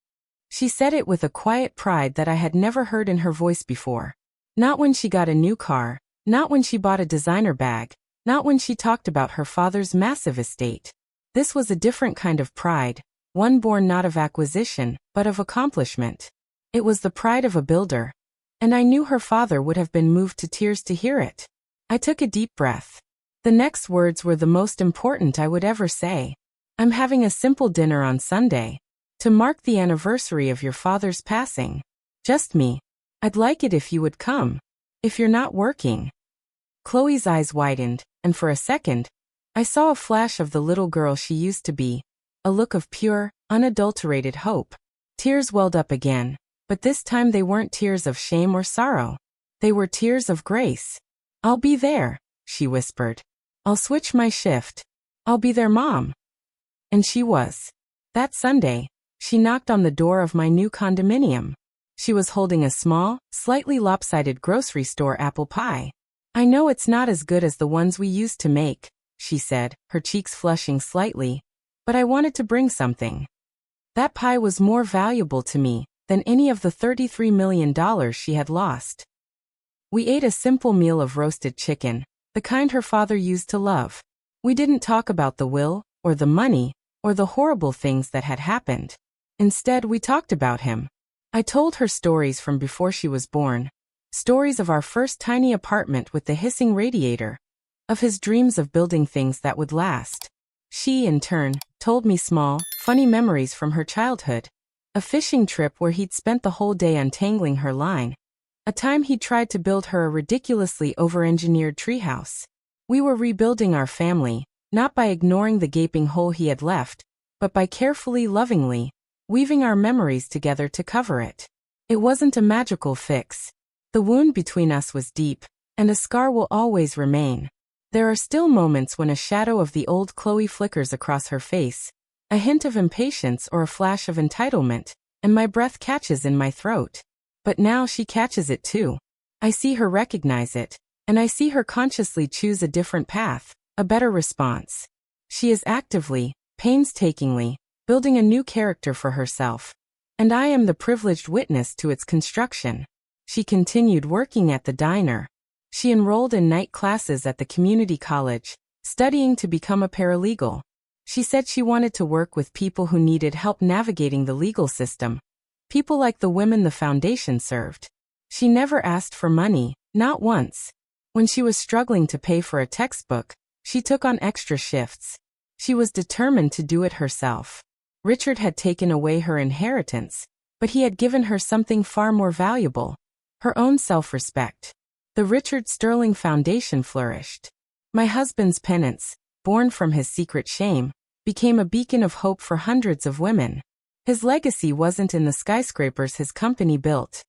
She said it with a quiet pride that I had never heard in her voice before. Not when she got a new car, not when she bought a designer bag, not when she talked about her father's massive estate. This was a different kind of pride, one born not of acquisition, but of accomplishment. It was the pride of a builder. And I knew her father would have been moved to tears to hear it. I took a deep breath. The next words were the most important I would ever say. I'm having a simple dinner on Sunday. To mark the anniversary of your father's passing. Just me. I'd like it if you would come. If you're not working. Chloe's eyes widened, and for a second, I saw a flash of the little girl she used to be. A look of pure, unadulterated hope. Tears welled up again, but this time they weren't tears of shame or sorrow. They were tears of grace. I'll be there, she whispered. I'll switch my shift. I'll be there, Mom. And she was. That Sunday, she knocked on the door of my new condominium. She was holding a small, slightly lopsided grocery store apple pie. I know it's not as good as the ones we used to make, she said, her cheeks flushing slightly, but I wanted to bring something. That pie was more valuable to me than any of the $33 million she had lost. We ate a simple meal of roasted chicken, the kind her father used to love. We didn't talk about the will, or the money, or the horrible things that had happened. Instead, we talked about him. I told her stories from before she was born. Stories of our first tiny apartment with the hissing radiator. Of his dreams of building things that would last. She, in turn, told me small, funny memories from her childhood. A fishing trip where he'd spent the whole day untangling her line. A time he tried to build her a ridiculously over-engineered treehouse. We were rebuilding our family, not by ignoring the gaping hole he had left, but by carefully, lovingly, weaving our memories together to cover it. It wasn't a magical fix. The wound between us was deep, and a scar will always remain. There are still moments when a shadow of the old Chloe flickers across her face, a hint of impatience or a flash of entitlement, and my breath catches in my throat. But now she catches it too. I see her recognize it, and I see her consciously choose a different path, a better response. She is actively, painstakingly, building a new character for herself. And I am the privileged witness to its construction. She continued working at the diner. She enrolled in night classes at the community college, studying to become a paralegal. She said she wanted to work with people who needed help navigating the legal system. People like the women the foundation served. She never asked for money, not once. When she was struggling to pay for a textbook, she took on extra shifts. She was determined to do it herself. Richard had taken away her inheritance, but he had given her something far more valuable, her own self-respect. The Richard Sterling Foundation flourished. My husband's penance, born from his secret shame, became a beacon of hope for hundreds of women. His legacy wasn't in the skyscrapers his company built.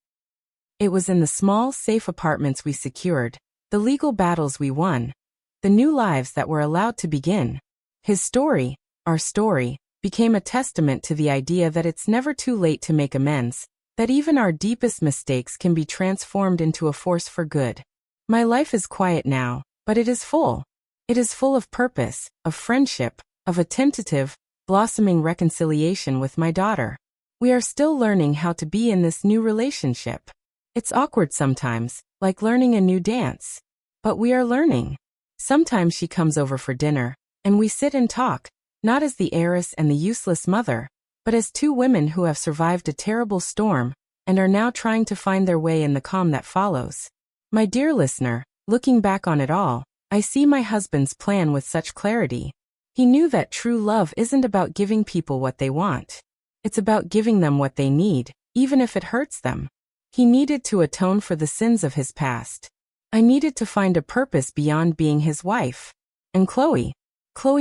It was in the small, safe apartments we secured, the legal battles we won, the new lives that were allowed to begin. His story, our story, became a testament to the idea that it's never too late to make amends, that even our deepest mistakes can be transformed into a force for good. My life is quiet now, but it is full. It is full of purpose, of friendship, of a tentative, blossoming reconciliation with my daughter. We are still learning how to be in this new relationship. It's awkward sometimes, like learning a new dance. But we are learning. Sometimes she comes over for dinner, and we sit and talk, not as the heiress and the useless mother, but as two women who have survived a terrible storm, and are now trying to find their way in the calm that follows. My dear listener, looking back on it all, I see my husband's plan with such clarity. He knew that true love isn't about giving people what they want. It's about giving them what they need, even if it hurts them. He needed to atone for the sins of his past. I needed to find a purpose beyond being his wife. And Chloe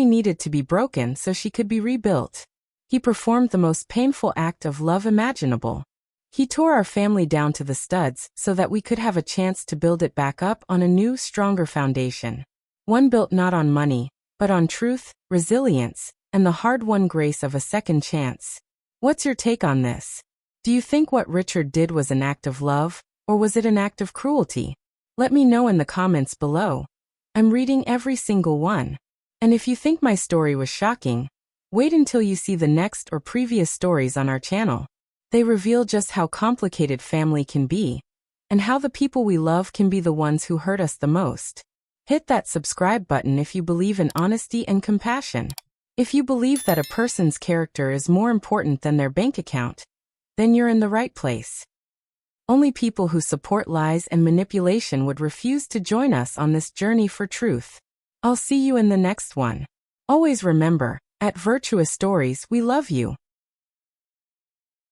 needed to be broken so she could be rebuilt. He performed the most painful act of love imaginable. He tore our family down to the studs so that we could have a chance to build it back up on a new, stronger foundation. One built not on money, but on truth, resilience, and the hard-won grace of a second chance. What's your take on this? Do you think what Richard did was an act of love, or was it an act of cruelty? Let me know in the comments below. I'm reading every single one. And if you think my story was shocking, wait until you see the next or previous stories on our channel. They reveal just how complicated family can be, and how the people we love can be the ones who hurt us the most. Hit that subscribe button if you believe in honesty and compassion. If you believe that a person's character is more important than their bank account, then you're in the right place. Only people who support lies and manipulation would refuse to join us on this journey for truth. I'll see you in the next one. Always remember, at Virtuous Stories, we love you.